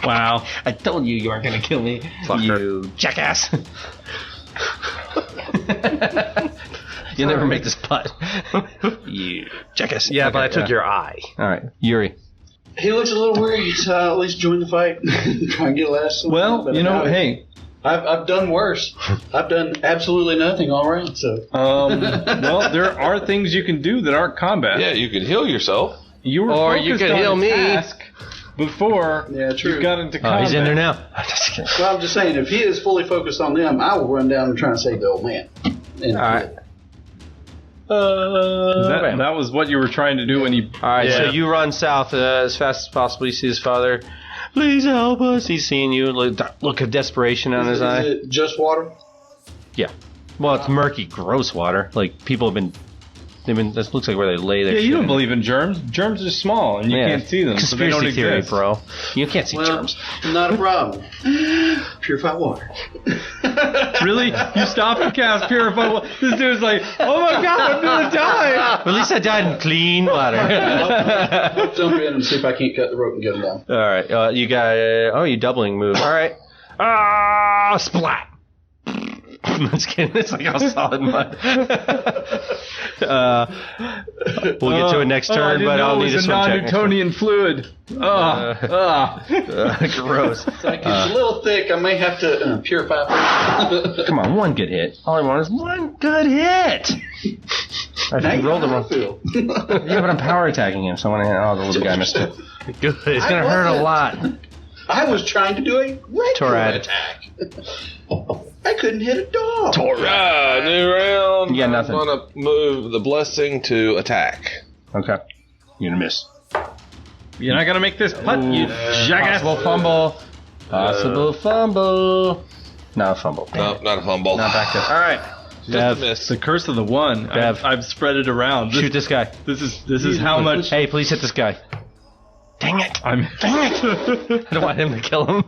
Wow. I told you weren't going to kill me. Fucker. You jackass. You'll never make this putt. You jackass. Yeah, but I took your eye. All right. Yuri. He looks a little weary, so I'll at least join the fight. Try and get last. Well, you know, hey. I've done worse. I've done absolutely nothing all around. So. Well, there are things you can do that aren't combat. Yeah, you can heal yourself. You were Or you focused can on heal the me. task before true. you got into combat. He's in there now. Well, I'm just saying, if he is fully focused on them, I will run down and try and save the old man. And All right. That was what you were trying to do when you... All right, so Yeah. you run south as fast as possible. You see his father. Please help us. He's seeing you. Look of desperation on his is eye. it just water? Yeah. Well, it's murky, gross water. Like, people have been... This looks like where they lay their Yeah, shit. you don't believe in germs. Germs are small, and you can't see them, so they Conspiracy don't theory, exist. bro. You can't see Well, germs. not a problem. Purified water. Really? You stop and cast Purify Water? This dude's like, oh my god, I'm gonna die! At least I died in clean water. I'll jump in and see if I can't cut the rope and get him down. All right. You got... you doubling move. All right. Splat. I'm just kidding. It's like all solid mud. We'll get to it next turn, but I'll need a swim check. It's a non-Newtonian fluid. Gross. It's like, it's a little thick. I may have to purify first. Come on, one good hit. All I want is one good hit. Now you rolled the know how wrong. I feel. Yeah, but I'm power attacking him, so I want to hit. Oh, the little guy missed it. Good. It's going to hurt a lot. I was trying to do a regular Torad. attack. I couldn't hit a dog. Right, new round. You got nothing. I'm going to move the blessing to attack. Okay. You're going to miss. You're not gonna make this putt, you jackass. Possible fumble. Possible fumble. Not a fumble. No, not a fumble. Not back to. All right. Just a miss. The curse of the one. Bev. I've spread it around. Shoot this guy. This is how much. Hey, please hit this guy. Dang it. I'm. Dang it. I don't want him to kill him.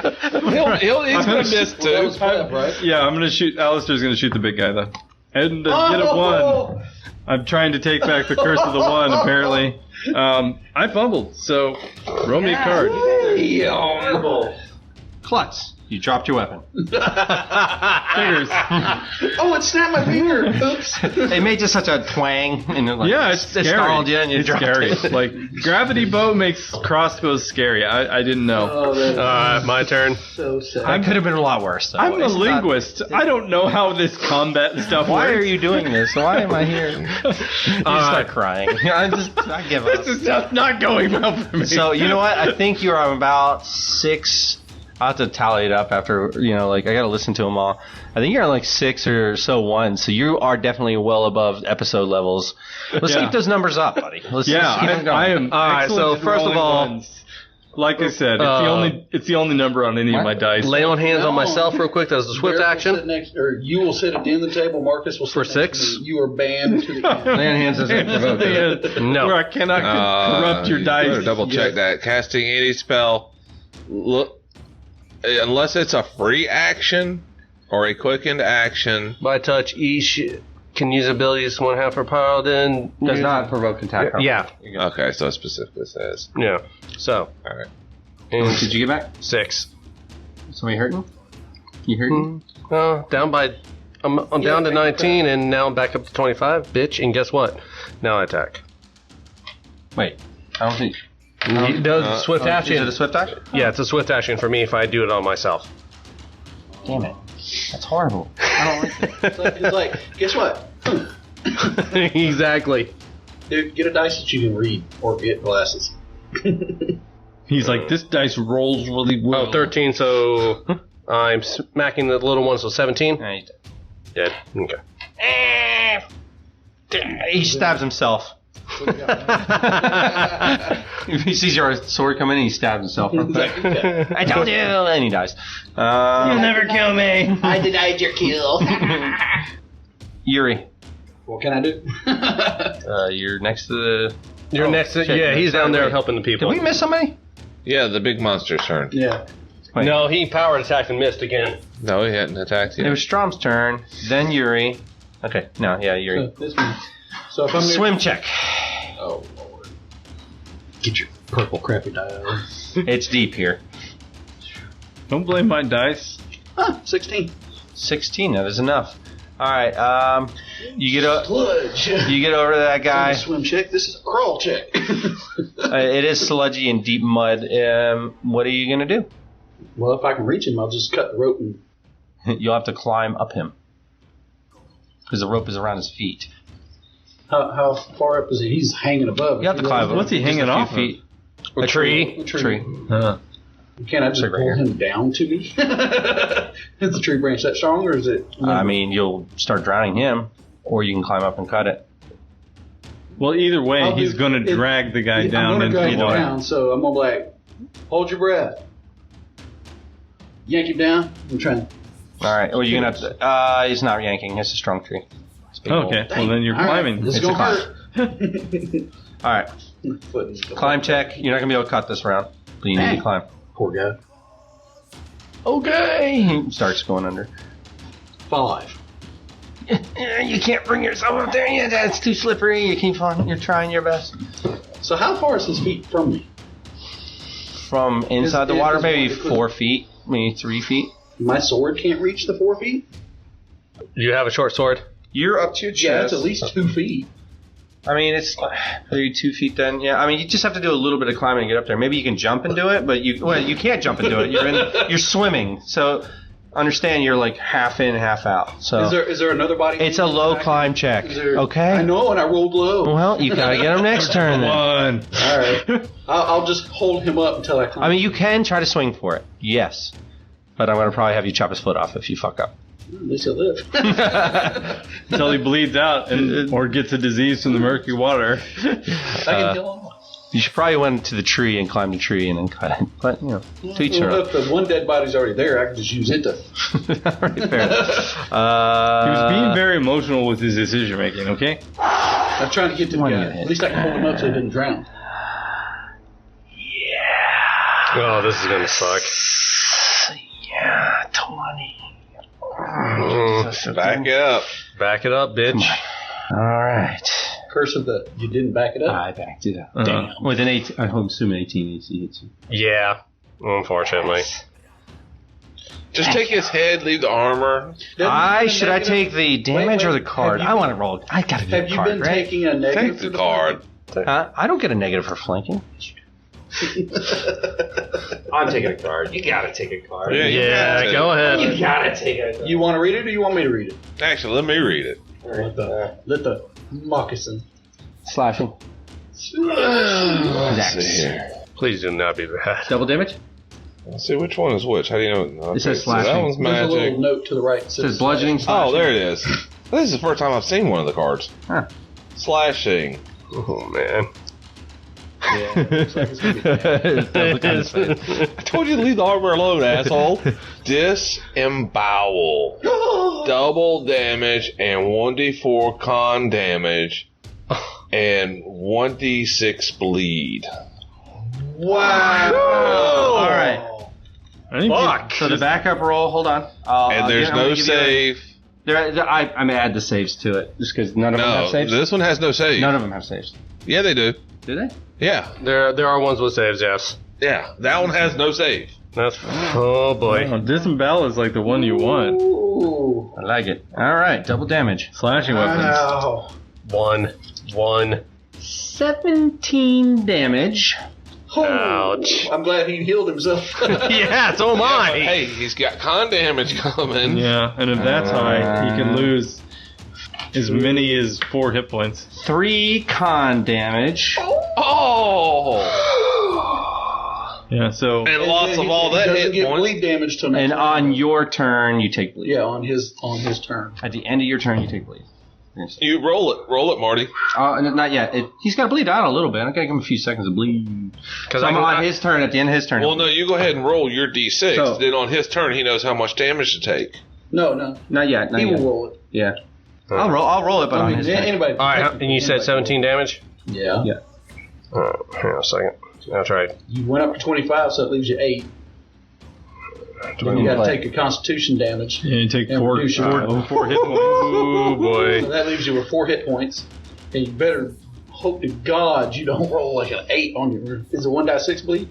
He's going to miss too. That was Bev, right? Yeah, I'm gonna shoot. Alistair's gonna shoot the big guy though, and get a one. I'm trying to take back the curse of the one. Apparently, I fumbled. So roll me a card. Klutz. You dropped your weapon. Fingers. Oh, it snapped my finger. Oops. It made just such a twang. And it, like, Yeah, it's scary. startled you and you It's dropped scary. it. Like gravity bow makes crossbows scary. I didn't know. Oh, that's My turn. so sad. That could have been a lot worse, though. I'm a It's not- linguist. I don't know how this combat stuff Why works. are you doing this? Why am I here? You start crying. I give up. This is just not going well for me. So, you know what? I think you're about 6. I'll have to tally it up after, I got to listen to them all. I think you're on like 6 or so 1, so you are definitely well above episode levels. Let's keep those numbers up, buddy. Let's keep them going. I am. All right, so excellent at first of rolling all- ones. Like I said, it's the only number on any of my dice. Lay on hands on myself real quick. That's a swift Derek will action. sit next, or you will sit at the end of the table. Marcus will sit For next 6? to me. You are banned to the end. Land hands doesn't provoke it. No. Where I cannot corrupt your dice. Better double check that. Casting any spell, unless it's a free action or a quickened action. By touch, each can use abilities one half her power. Then Does not provoke attack. Yeah. Okay, so it specifically says. Yeah. So. All right. And Did you get back? 6. Somebody hurting? You hurting? Down by. I'm down to 19, and now I'm back up to 25, bitch. And guess what? Now I attack. Wait. I don't think. It does swift action. Is it a swift action? Yeah, it's a swift action for me if I do it on myself. Damn it. That's horrible. I don't like it. It's like, guess what? Exactly. Dude, get a dice that you can read or get glasses. He's like, this dice rolls really well. Oh, 13, so I'm smacking the little one, so 17. Right. Dead. Okay. He stabs himself. If he sees your sword coming in, he stabs himself real quick. I told you! And he dies. You'll never kill me! I denied your kill. Yuri, What can I do? you're next to the... You're next to, shit. yeah, he's down there Wait. helping the Did people. we miss somebody? Yeah, the big monster's turn. Yeah. Wait. No, he powered attacked and missed again. No, he hadn't attacked It yet. was Strom's turn, then Yuri. Okay, no, yeah, Yuri. This one. So if I'm Swim check. Oh, Lord. Get your purple crappy die out. It's deep here. Don't blame my dice. 16. 16, that is enough. Alright, you get Sludge. you get over to that guy. Swim check. This is a crawl check. It is sludgy and deep mud. What are you going to do? Well, if I can reach him, I'll just cut the rope and... You'll have to climb up him. Because the rope is around his feet. How far up is he? He's hanging above. You have to climb up. What's he hanging Just a off few feet. A tree. A tree. Tree. Can't I just Right pull here. him down to me? Is the tree branch that strong, or is it... I mean, you'll start drowning him, or you can climb up and cut it. Well, either way, I'll he's do- going to it- drag the guy I'm down going to into drag the him water. down, so I'm going to be like, hold your breath. Yank him down. I'm trying. Alright, well, you're going to have to... he's not yanking. It's a strong tree. It's a big Okay, well then you're All right, climbing. This is It's a going to hurt. Alright, Foot needs to- climb check. You're not going to be able to cut this round, but you need Dang. to climb. Poor guy. Okay! He starts going under. 5. You can't bring yourself up there yet. That's too slippery. You keep on. You're trying your best. So how far is his feet from me? From inside the water, is- maybe 4 feet, maybe 3 feet. My sword can't reach the 4 feet? You have a short sword. You're up to your chest. Yeah, that's at least 2 feet. I mean, it's maybe 2 feet then. Yeah, I mean, you just have to do a little bit of climbing to get up there. Maybe you can jump and do it, but you can't jump and do it. You're swimming. So understand you're like half in, half out. So Is there another body? it's a low climb check. Is there- Okay. I know, and I rolled low. Well, you gotta get him next turn then. One. All right. I'll just hold him up until I climb. I mean, you can try to swing for it. Yes. But I'm gonna probably have you chop his foot off if you fuck up. At least he'll live. Until he bleeds out or gets a disease from the murky water. I can kill him. You should probably went to the tree and climbed the tree and then cut it. But, to each their own. If the one dead body's already there, I can just use it to... Right, fair. He was being very emotional with his decision making, okay? I'm trying to get to the guy. At least I can hold him up so he doesn't drown. Oh, this is gonna suck. Yeah, 20. Back it up. Back it up, bitch. All right. Curse of the... You didn't back it up? I backed it up. Damn. With an 18, I'm assuming 18 AC hits you. Yeah, unfortunately. Just take his head, leave the armor. Should I take the damage or the card? I want to roll. I gotta get a card, Have you been right? taking a negative Take the card. I don't get a negative for flanking. I'm taking a card. You gotta take a card. Yeah, Go ahead. You gotta take a card. You want to read it or you want me to read it? Actually, let me read it. Let the moccasin. Slashing. Let's see here. Please do not be bad. Double damage? Let's see which one is which. How do you know? Okay, It says so that slashing. one's There's a magic. little note to the right. That It says bludgeoning, Oh, slashing. there it is. This is the first time I've seen one of the cards. Huh. Slashing. Oh, man. Yeah, looks like it's gonna be bad. I told you to leave the armor alone, asshole. Disembowel. Double damage and 1d4 con damage and 1d6 bleed. Wow. All right. Fuck! So the backup roll, hold on. And there's no save. I'm going to add the saves to it, just because none of them have No, saves. this one has no save. None of them have saves. Yeah, they do. Do they? Yeah. There are ones with saves, yes. Yeah, that one has no save. That's oh boy. Disembowel is like the one you want. Ooh. I like it. All right, double damage. Slashing weapons. Wow. One. 17 damage. Ouch. I'm glad he healed himself. Yeah, so am Yeah, I. but hey, he's got con damage coming. Yeah, and if that's high, he can lose as many as 4 hit points. 3 con damage. Oh! Yeah, so And lots of all that He doesn't hit get points. bleed damage till next And turn. on your turn, you take bleed. Yeah, on his turn. At the end of your turn, you take bleed. You roll it, Marty. Not yet. He's got to bleed out a little bit. I got to give him a few seconds of bleed. Because So I'm on his turn. At the end of his turn. Well, no, you go ahead and roll your d6. So- Then on his turn, he knows how much damage to take. No. Not yet. Not He yet. will roll it. Yeah. I'll roll it, but on his turn. Anybody. All right, and you said 17 damage? Yeah. Yeah. Hang on a second. I'll try. You went up to 25, so it leaves you 8. Then you got to take a Constitution damage. yeah, you take And 4 reduce your- hit points. Oh boy. So that leaves you with 4 hit points. And you better hope to God you don't roll like an 8 on your. Is it 1d6 bleed?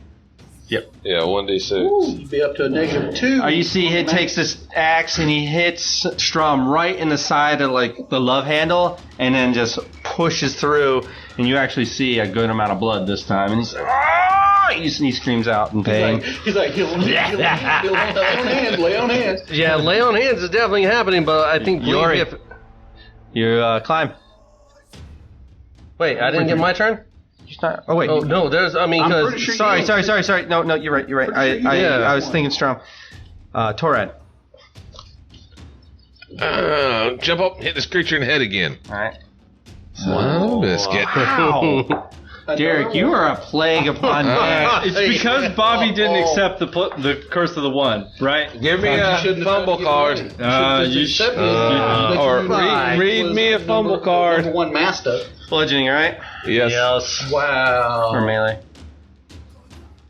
Yeah, 1d6. Ooh, you'd be up to a -2. You see, he takes this axe and he hits Strom right in the side of like the love handle, and then just pushes through, and you actually see a good amount of blood this time. And he's like, "Ah!" He screams out in pain. He's like, heal on hands, lay on hands. Yeah, lay on hands is definitely happening, but I think Yori. if You climb. wait, I didn't get my turn. Oh wait. Oh no, there's. I mean, I'm because pretty sure Sorry. No, you're right. Pretty I sure you did. I was thinking Strom. Torad. Jump up and hit this creature in the head again. All right. One biscuit. Ow. Derek, you are a plague upon man. It's because Bobby didn't accept the curse of the one, right? Give me a fumble card. You should. Or read me a fumble card. Number 1 master. Bludgeoning, right? Yes. Yes. Wow. Or melee.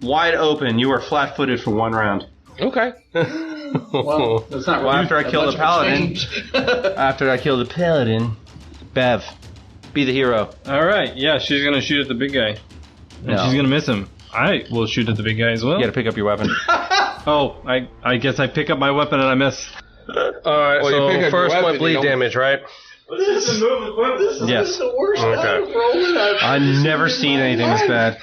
Wide open. You are flat-footed for 1 round. Okay. Well, that's not Well, really after I that kill much the of a paladin. change. After I kill the paladin, Bev, be the hero. All right, yeah, she's gonna shoot at the big guy, and No. she's gonna miss him. I will shoot at the big guy as well. You gotta pick up your weapon. Oh, I guess I pick up my weapon and I miss. All right, Well, you pick so up first your my weapon, bleed you don't- damage, right? This is Yes. the worst Okay. I'm rolling I've never seen anything this bad.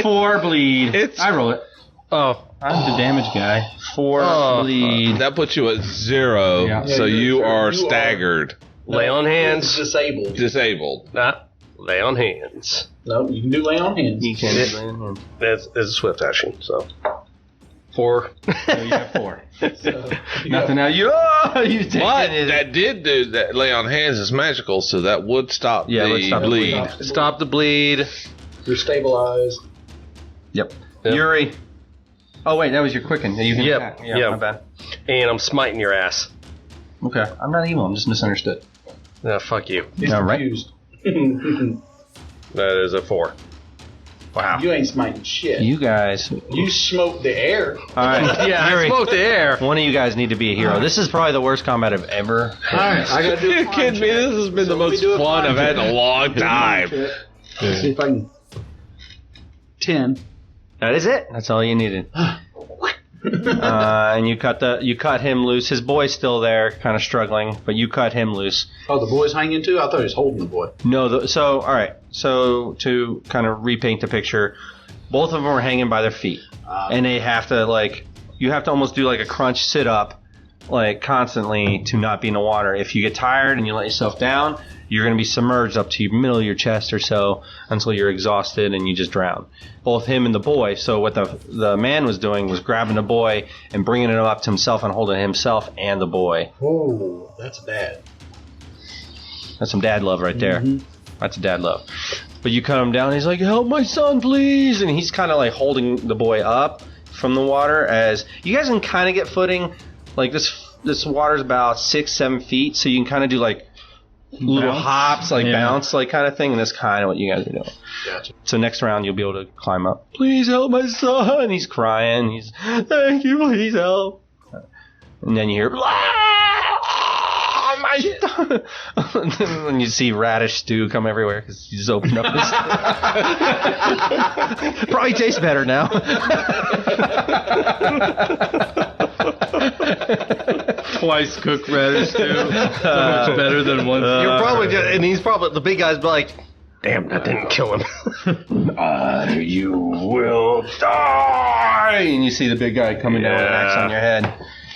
4 bleed. I roll it. Oh, I'm the damage guy. 4 bleed. That puts you at 0, Yeah. so Yeah, you are you staggered. lay on hands. Disabled. Disabled. Lay on hands. No, you can do lay on hands. You can't do it. It's a swift action, so 4. So you have 4. So, Nothing now. You take But it. that did do that. Lay on hands is magical, so that would stop Yeah, it would the stop the bleed. bleed. Stop the bleed. You're stabilized. Yep. Yep. Yuri. Oh, wait, that was your quicken. You can Yep. attack. Yeah, Yep. my bad. And I'm smiting your ass. Okay. I'm not evil. I'm just misunderstood. Fuck you. He's All right. confused. That is a 4. Wow. You ain't smiting shit. You guys. You smoked the air. All right. Yeah, Yuri, I smoked the air. one of you guys need to be a hero. This is probably the worst combat I've ever All right, I gotta do a You kidding me? This has been the most fun I've had in a long time. See if I can. 10. That is it. That's all you needed. And you cut him loose. His boy's still there, kind of struggling, but you cut him loose. Oh, the boy's hanging too? I thought he was holding the boy. No, all right. So to kind of repaint the picture, both of them are hanging by their feet, and they have to you have to almost do like a crunch sit up, like constantly to not be in the water. If you get tired and you let yourself down, you're going to be submerged up to your middle of your chest or so until you're exhausted and you just drown. Both him and the boy. So what the man was doing was grabbing the boy and bringing him up to himself and holding himself and the boy. Oh, that's bad. That's some dad love right there. Mm-hmm. That's dad love. But you cut him down. And he's like, "Help my son, please!" And he's kind of like holding the boy up from the water. As you guys can kind of get footing. Like this water's about 6-7 feet, so you can kind of do like little hops, like bounce, like kind of thing. And that's kind of what you guys are doing. Gotcha. So next round you'll be able to climb up. Please help my son. He's crying. He's, thank you, please help. And then you hear, my son. And you see radish stew come everywhere because you just opened up his. Probably tastes better now. Twice cooked radish too. So much better than once. You're probably just, and he's probably, the big guy's like, damn, that didn't kill him. You will die. And you see the big guy coming down with an axe on your head.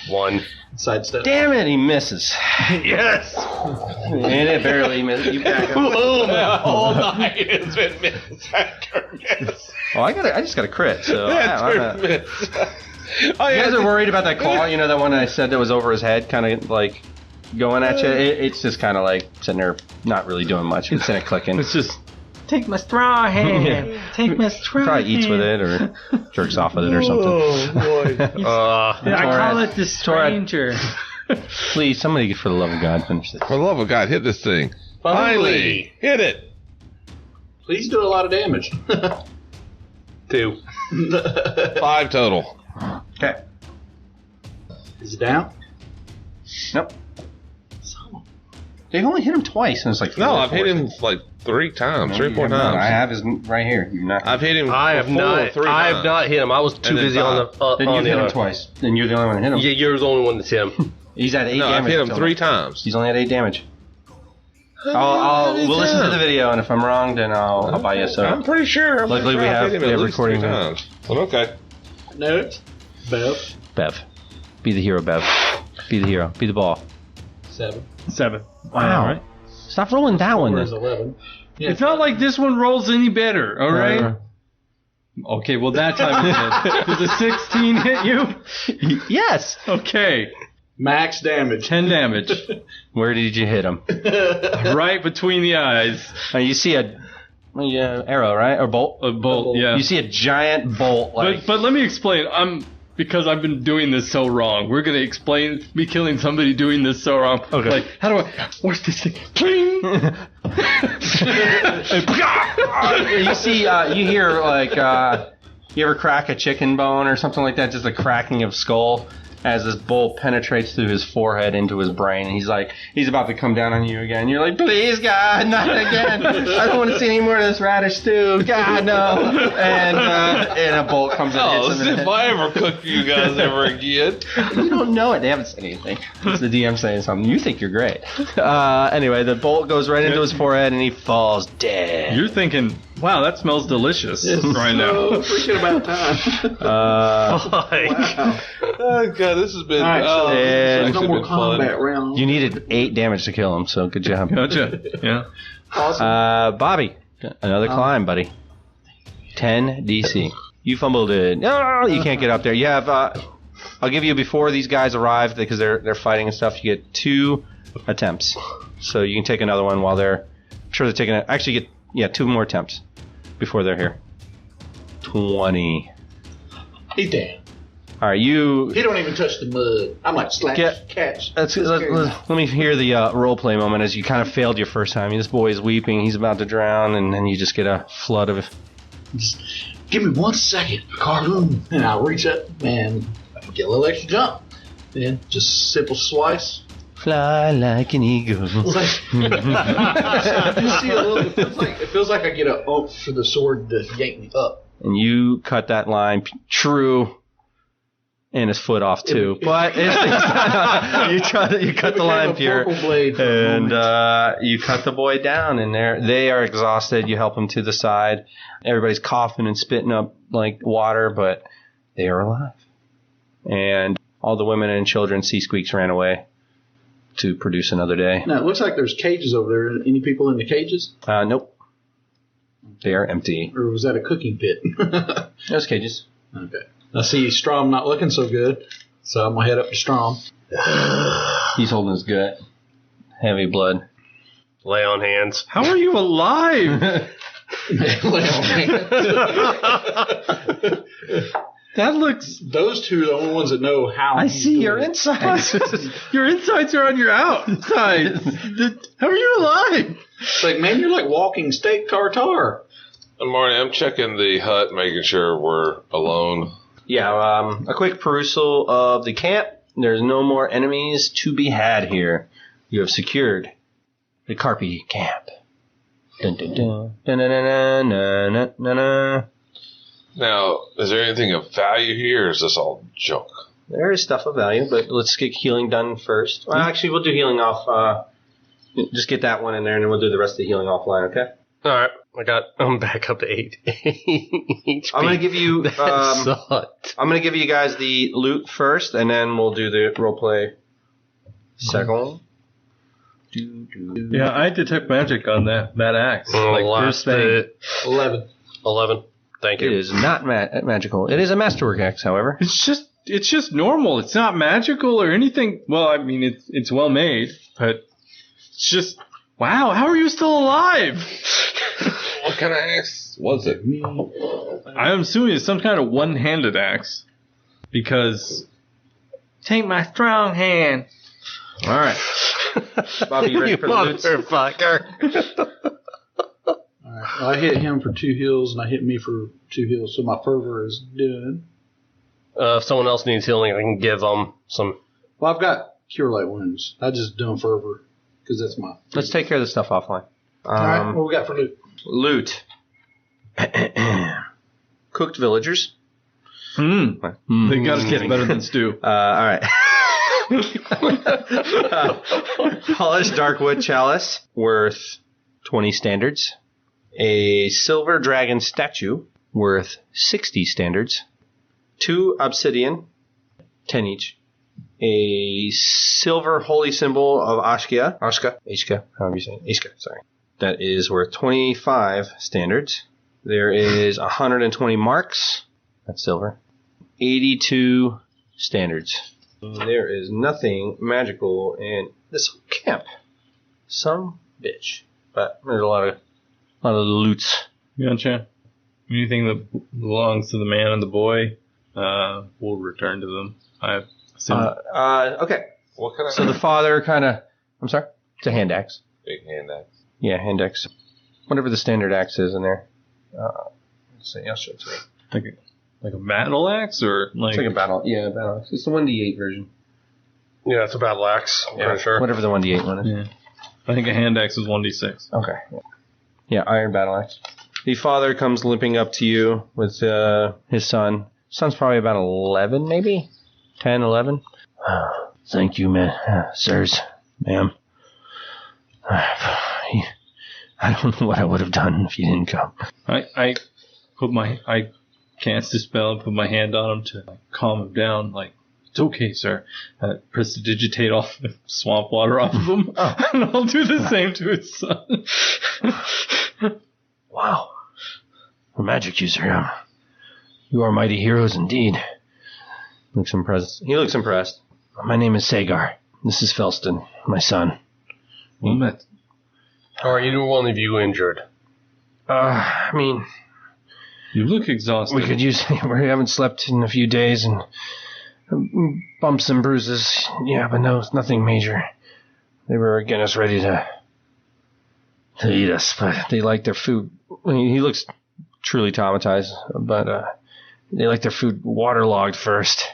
1. Sidestep. Damn it, he misses. Yes. And it barely misses. You back up. Boom. All night has been miss after miss. Oh, I just got a crit. So After miss. You guys are worried about that claw? You know that one I said that was over his head, kind of like going at you? It's just kind of like sitting there, not really doing much. It's in clicking. It's just Take my straw hand. Yeah. Take my straw hand. Probably eats with it or jerks off with it or something. Oh, boy. I call it the stranger. Please, somebody, for the love of God, finish this. For the love of God, hit this thing. Finally. Hit it. Please do a lot of damage. 2. 5 total. Okay. Is it down? Nope. They've only hit him twice, and it's like No, I've hit him like 3 times, 3 or 4 times. I have his right here. You're not. I've hit him. I have before not. 3 I times. have not hit him. I was too And then busy on the. Then on you've the hit him other. twice. Then you're the only one that hit him. Yeah, you're the only one that's hit him. He's at 8 No, damage. I've hit him until 3 now. times. He's only at 8 damage. We'll listen to the video, and if I'm wrong, then I'll buy you a soda. I'm pretty sure. Luckily, we have recording. Times. Well, okay. Note. Bev. Bev. Be the hero, Bev. Be the hero. Be the ball. 7. 7. Wow. All right. Stop rolling that one Where's then. 11? Yeah. It's not like this one rolls any better, all right? Okay, well that time it did. Does a 16 hit you? Yes. Okay, Max damage. 10 damage. Where did you hit him? Right between the eyes. You see a arrow, right? Or bolt? A bolt, yeah. You see a giant bolt. Like, But let me explain. Because I've been doing this so wrong. We're going to explain me killing somebody doing this so wrong. Okay. Like, how do I... Where's this thing? Pling! you see, you hear like, you ever crack a chicken bone or something like that? Just a cracking of skull as this bolt penetrates through his forehead into his brain. And he's like, he's about to come down on you again. You're like, please, God, not again. I don't want to see any more of this radish stew. God, no. And a bolt comes and Oh, hits him in the if head. I ever cook for you guys ever again. You don't know it. They haven't said anything. It's the DM saying something. You think you're great. Anyway, the bolt goes right into his forehead and he falls dead. You're thinking, wow, that smells delicious right now. Freaking about time. Oh, God, this has been... All right, so and- no more been fun. combat round. You needed 8 damage to kill him, so good job. Gotcha. Yeah. Awesome. Bobby, another climb, buddy. 10 DC. You fumbled it. No, you can't get up there. You have. I'll give you before these guys arrive because they're fighting and stuff. You get 2 attempts, so you can take another one while they're. I'm sure they're taking it. Actually, you get 2 more attempts. before they're here. 20. He damn. All right, you... He don't even touch the mud. I'm like, slash, catch. Let me hear the role-play moment as you kind of failed your first time. This boy is weeping. He's about to drown, and then you just get a flood of... Just give me 1 second, Carloon. And I'll reach up and get a little extra jump. Then just simple slice. Fly like an eagle. You see a little, it feels like I get a oomph for the sword to yank me up. And you cut that line true, and his foot off too. But you cut the line pure, and you cut the boy down. And they are exhausted. You help them to the side. Everybody's coughing and spitting up like water, but they are alive. And all the women and children, Sea Squeaks, ran away to produce another day. Now, it looks like there's cages over there. Any people in the cages? Nope. They are empty. Or was that a cooking pit? There's cages. Okay. I see Strom not looking so good, so I'm going to head up to Strom. He's holding his gut. Heavy blood. Lay on hands. How are you alive? Lay on hands. That looks... Those two are the only ones that know how. I see your insides. Your insides are on your outsides. How are you alive? It's like, man, you're like walking steak tartare. Marty, I'm checking the hut, making sure we're alone. Yeah, a quick perusal of the camp. There's no more enemies to be had here. You have secured the Carpi camp. Dun, dun, dun. Dun, dun, dun, dun, dun, dun, dun. Now, is there anything of value here, or is this all junk? There is stuff of value, but let's get healing done first. Well, actually, we'll do healing off. Just get that one in there, and then we'll do the rest of the healing offline, okay? All right. I'm back up to 8 HP. I'm gonna give you. That sucked. I'm gonna give you guys the loot first, and then we'll do the roleplay second. Yeah, I detect magic on that axe. Last this thing. 11. Thank you. It is not magical. It is a masterwork axe, however. It's just normal. It's not magical or anything. Well, I mean, it's well made, but it's just, wow, how are you still alive? What kind of axe was it? I'm assuming it's some kind of one-handed axe, because take my strong hand. All right. Bobby, you ready for the loot? Motherfucker. Alright, well, I hit him for 2 heals, and I hit me for 2 heals, so my fervor is done. If someone else needs healing, I can give them some. Well, I've got Cure Light Wounds. I just do fervor, because that's my... Let's take care of the stuff offline. Alright, what we got for loot? Loot. Cooked villagers. They gotta get better than stew. All right. Polished darkwood chalice worth 20 standards. A silver dragon statue worth 60 standards. 2 obsidian, 10 each. A silver holy symbol of Ashka, however you say it. Ishka, sorry. That is worth 25 standards. There is 120 marks. That's silver. 82 standards. There is nothing magical in this camp. Some bitch. But there's a lot of loots. Gotcha. Anything that belongs to the man and the boy, we'll return to them. I assume. Okay. What kind of So the father kind of... I'm sorry? It's a hand axe. big hand axe? Yeah, hand axe. Whatever the standard axe is in there. Let's see, I'll show it to you. Like a battle axe, or like... It's like a battle. Yeah, battle axe. It's the 1d8 version. Yeah, it's a battle axe. I'm pretty sure. Whatever the 1d8 one is. Yeah. I think a hand axe is 1d6. Okay. Yeah, iron battle axe. The father comes limping up to you with his son. Son's probably about 11, maybe? 10, 11? Thank you, sirs, ma'am. I don't know what I would have done if you didn't come. I cast a spell and put my hand on him to calm him down. Like, it's okay, sir. Prestidigitate all the swamp water off of him. And I'll do the same to his son. Wow. A magic user, you are mighty heroes indeed. Looks impressed. He looks impressed. My name is Sagar. This is Felston, my son. Are either one of you injured? I mean, You look exhausted. We could use. We haven't slept in a few days, and bumps and bruises. Yeah, but no, nothing major. They were getting us ready to eat us, but they like their food. I mean, he looks truly traumatized, but they like their food waterlogged first,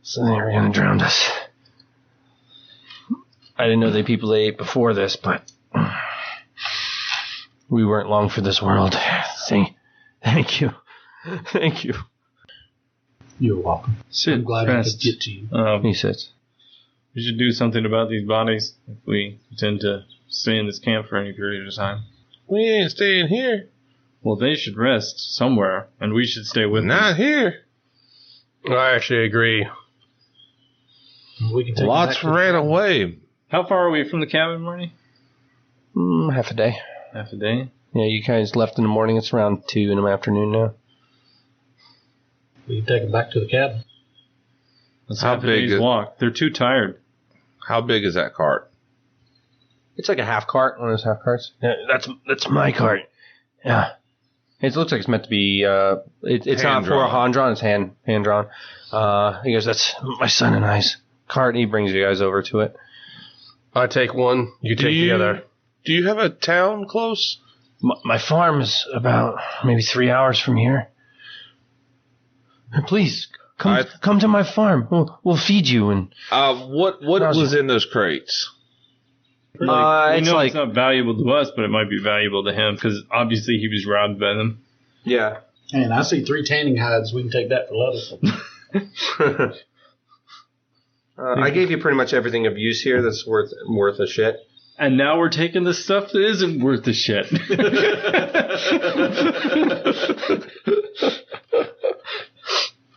so they were going to drown us. I didn't know the people they ate before this, but we weren't long for this world. Thank you. Thank you. You're welcome. I'm glad I could get to you. He says. We should do something about these bodies if we intend to stay in this camp for any period of time. We ain't staying here. Well, they should rest somewhere, and we should stay with them. Not here. I actually agree. We can take Lots ran away. How far are we from the cabin, Marty? Half a day. Half a day? Yeah, you guys left in the morning. It's around 2 in the afternoon now. We can take them back to the cabin. That's How half a big day's is- walk. They're too tired. How big is that cart? It's like a half cart, one of those half carts. Yeah, that's my cart. Yeah. It looks like it's meant to be, it's not for a hand-drawn, it's hand-drawn. He goes, that's my son and I's cart, and he brings you guys over to it. I take one, you take the other. Do you have a town close? My farm is about maybe 3 hours from here. Please, come to my farm. We'll feed you. And what was in those crates? We it's know like, it's not valuable to us, but it might be valuable to him, because obviously he was robbed by them. yeah. And I see 3 tanning hides. We can take that for leather. I gave you pretty much everything of use here that's worth a shit. And now we're taking the stuff that isn't worth the shit.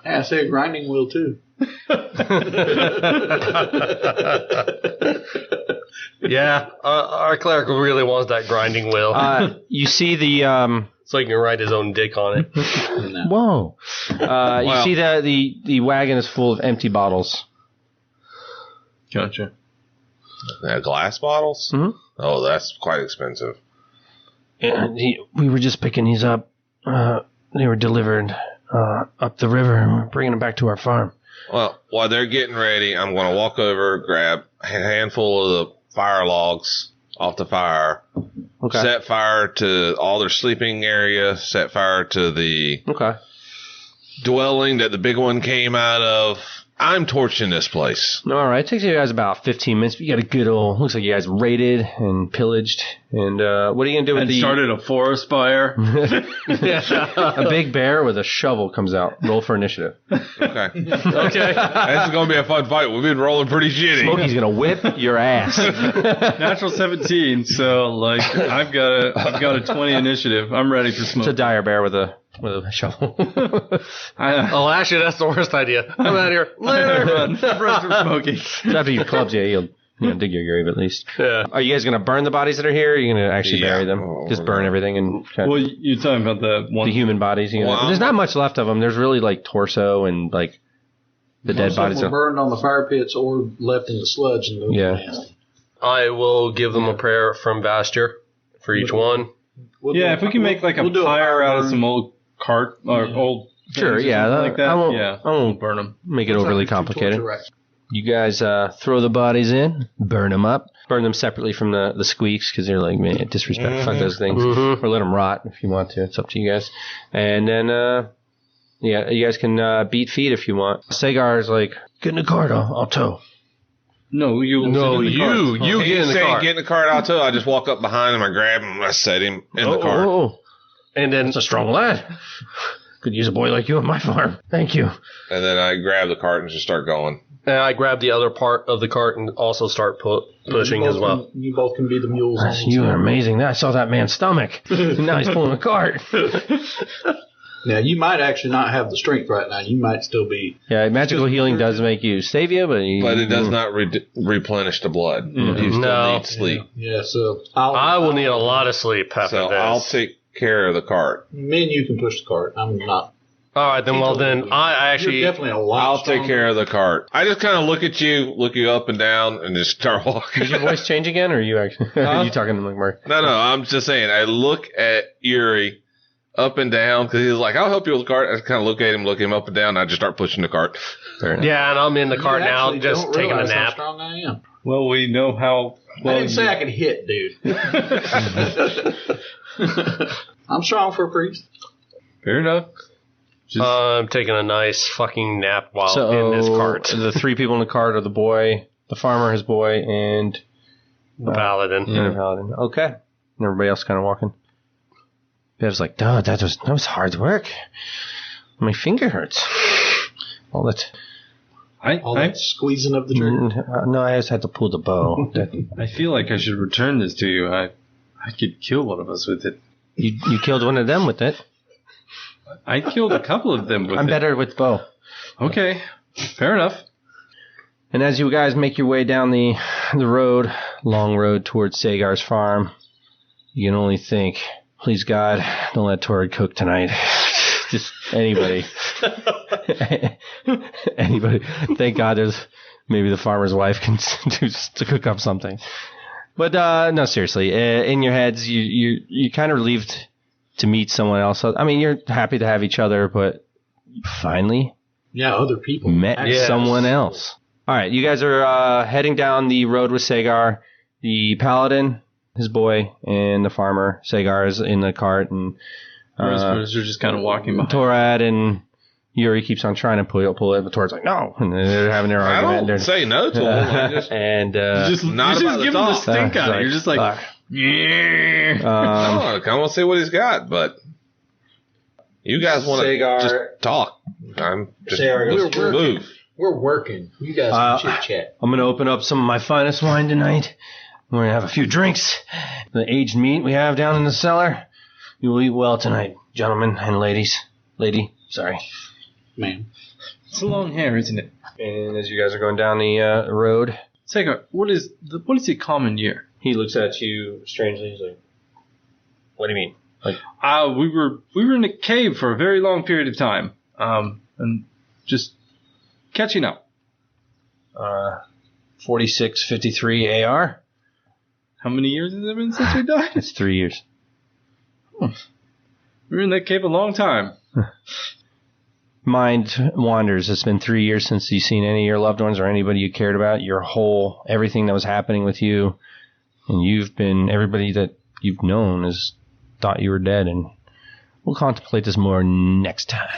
I see a grinding wheel, too. Yeah, our cleric really wants that grinding wheel. You see the so he can ride his own dick on it. whoa. You see that the wagon is full of empty bottles. Gotcha. Glass bottles? Mm-hmm. Oh, that's quite expensive. And we were just picking these up. They were delivered up the river, and we're bringing them back to our farm. Well, while they're getting ready, I'm going to walk over, grab a handful of the fire logs off the fire, Okay. set fire to all their sleeping area, set fire to the dwelling that the big one came out of. I'm torching this place. All right. It takes you guys about 15 minutes. You got a good old, looks like you guys raided and pillaged. And what are you going to do with And the... started a forest fire. A big bear with a shovel comes out. Roll for initiative. Okay. Okay. This is going to be a fun fight. We've been rolling pretty shitty. Smokey's going to whip your ass. Natural 17, so like I've got a 20 initiative. I'm ready for It's smoke. a dire bear with a shovel. Oh, actually, that's the worst idea. I'm out of here. Later. Run from Smokey. So after you've clubbed you, you'll dig your grave at least. Yeah. Are you guys going to burn the bodies that are here? Or are you going to actually Yeah. bury them? Oh, Just we're burn gonna- everything and kind Well, of you're talking about the one. the human bodies. Well, There's not much left of them. There's really like torso and like the dead Most of bodies. them were burned on the fire pits or left in the sludge. And those Yeah. were nasty. I will give them a prayer from Vastir for each one. We'll do Yeah, if we can make like a we'll do fire out of burn. some old cart or old. Sure, things or yeah, something like that. I won't- Yeah, I won't burn them. Make it Looks like overly there's 2 complicated. torture racks. You guys throw the bodies in, burn them up, burn them separately from the squeaks because they're like, man, disrespect, fuck those things, Mhm. or let them rot if you want to. It's up to you guys. And then, yeah, you guys can beat feet if you want. Sagar's like, get in the cart, I'll tow. No, you. No, sit in the cart. you He's get in the saying car. get in the cart out too. I just walk up behind him, I grab him, I set him in the cart. Oh, And then that's a strong lad. Could use a boy like you on my farm. Thank you. And then I grab the cart and just start going. I grab the other part of the cart and also start pushing You as both well. can- you both can be the mules. on You each are side. amazing. I saw that man's stomach. Now he's pulling a cart. Now, you might actually not have the strength right now. You might still be. Yeah, magical healing does make you save you, but But it does not replenish the blood. You still No. need sleep. Yeah, so I will need a lot of sleep after So this. I'll take care of the cart. Me and you can push the cart. I'm not. All right, then. Well, then I actually. You're definitely a lot. I'll take stronger. care of the cart. I just kind of look at you, look you up and down, and just start walking. Did your voice change again, or are you actually are you talking to Mark? No, I'm just saying. I look at Yuri up and down because he's like, "I'll help you with the cart." I kind of look at him, look him up and down, and I just start pushing the cart. Yeah, and I'm in the cart now, actually just don't taking a realize how nap. strong I am. Well, we know how. Well, I didn't say I could hit, dude. I'm strong for a priest. Fair enough. I'm taking a nice fucking nap while So in this cart. the three people in the cart are the boy, the farmer, his boy, and The paladin. the paladin. Okay. And everybody else kind of walking. Bev's like, "Duh, that was hard work. My finger hurts." All that. All that squeezing of the trigger. No, I just had to pull the bow. I feel like I should return this to you. I could kill one of us with it. You killed one of them with it. I killed a couple of them with it. I'm better with bow. Okay, fair enough. And as you guys make your way down the road, long road towards Sagar's farm, you can only think, please God, don't let Torrid cook tonight. Just anybody. Anybody. Thank God there's maybe the farmer's wife can do to cook up something. But no, seriously, in your heads, you kind of relieved to meet someone else. I mean, you're happy to have each other, but finally Other people. met someone else. All right, you guys are heading down the road with Sagar. The paladin, his boy, and the farmer. Sagar is in the cart, and We're just kind of walking behind. Torad and Yuri keeps on trying to pull it, but Torad's like, no. And they're having their I argument. don't say no to him. I just, And not you about just give him the talk. stink eye. You're just like, yeah. I want to see what he's got, but you guys want to Sagar. just talk. I'm just Sagar goes, let's move. We're working. You guys can chit chat. I'm going to open up some of my finest wine tonight. We're going to have a few drinks. The aged meat we have down in the cellar. You will eat well tonight, gentlemen and ladies. Lady, sorry. Man. It's a long hair, isn't it? And as you guys are going down the road, Sagar, what is the common year? he looks at you strangely. He's like, what do you mean? Like, We were in a cave for a very long period of time, and just catching up. 4653 AR. How many years has it been since we died? It's 3 years. We were in that cave a long time. Mind wanders. It's been 3 years since you've seen any of your loved ones or anybody you cared about. Everything that was happening with you, and everybody that you've known has thought you were dead. And we'll contemplate this more next time.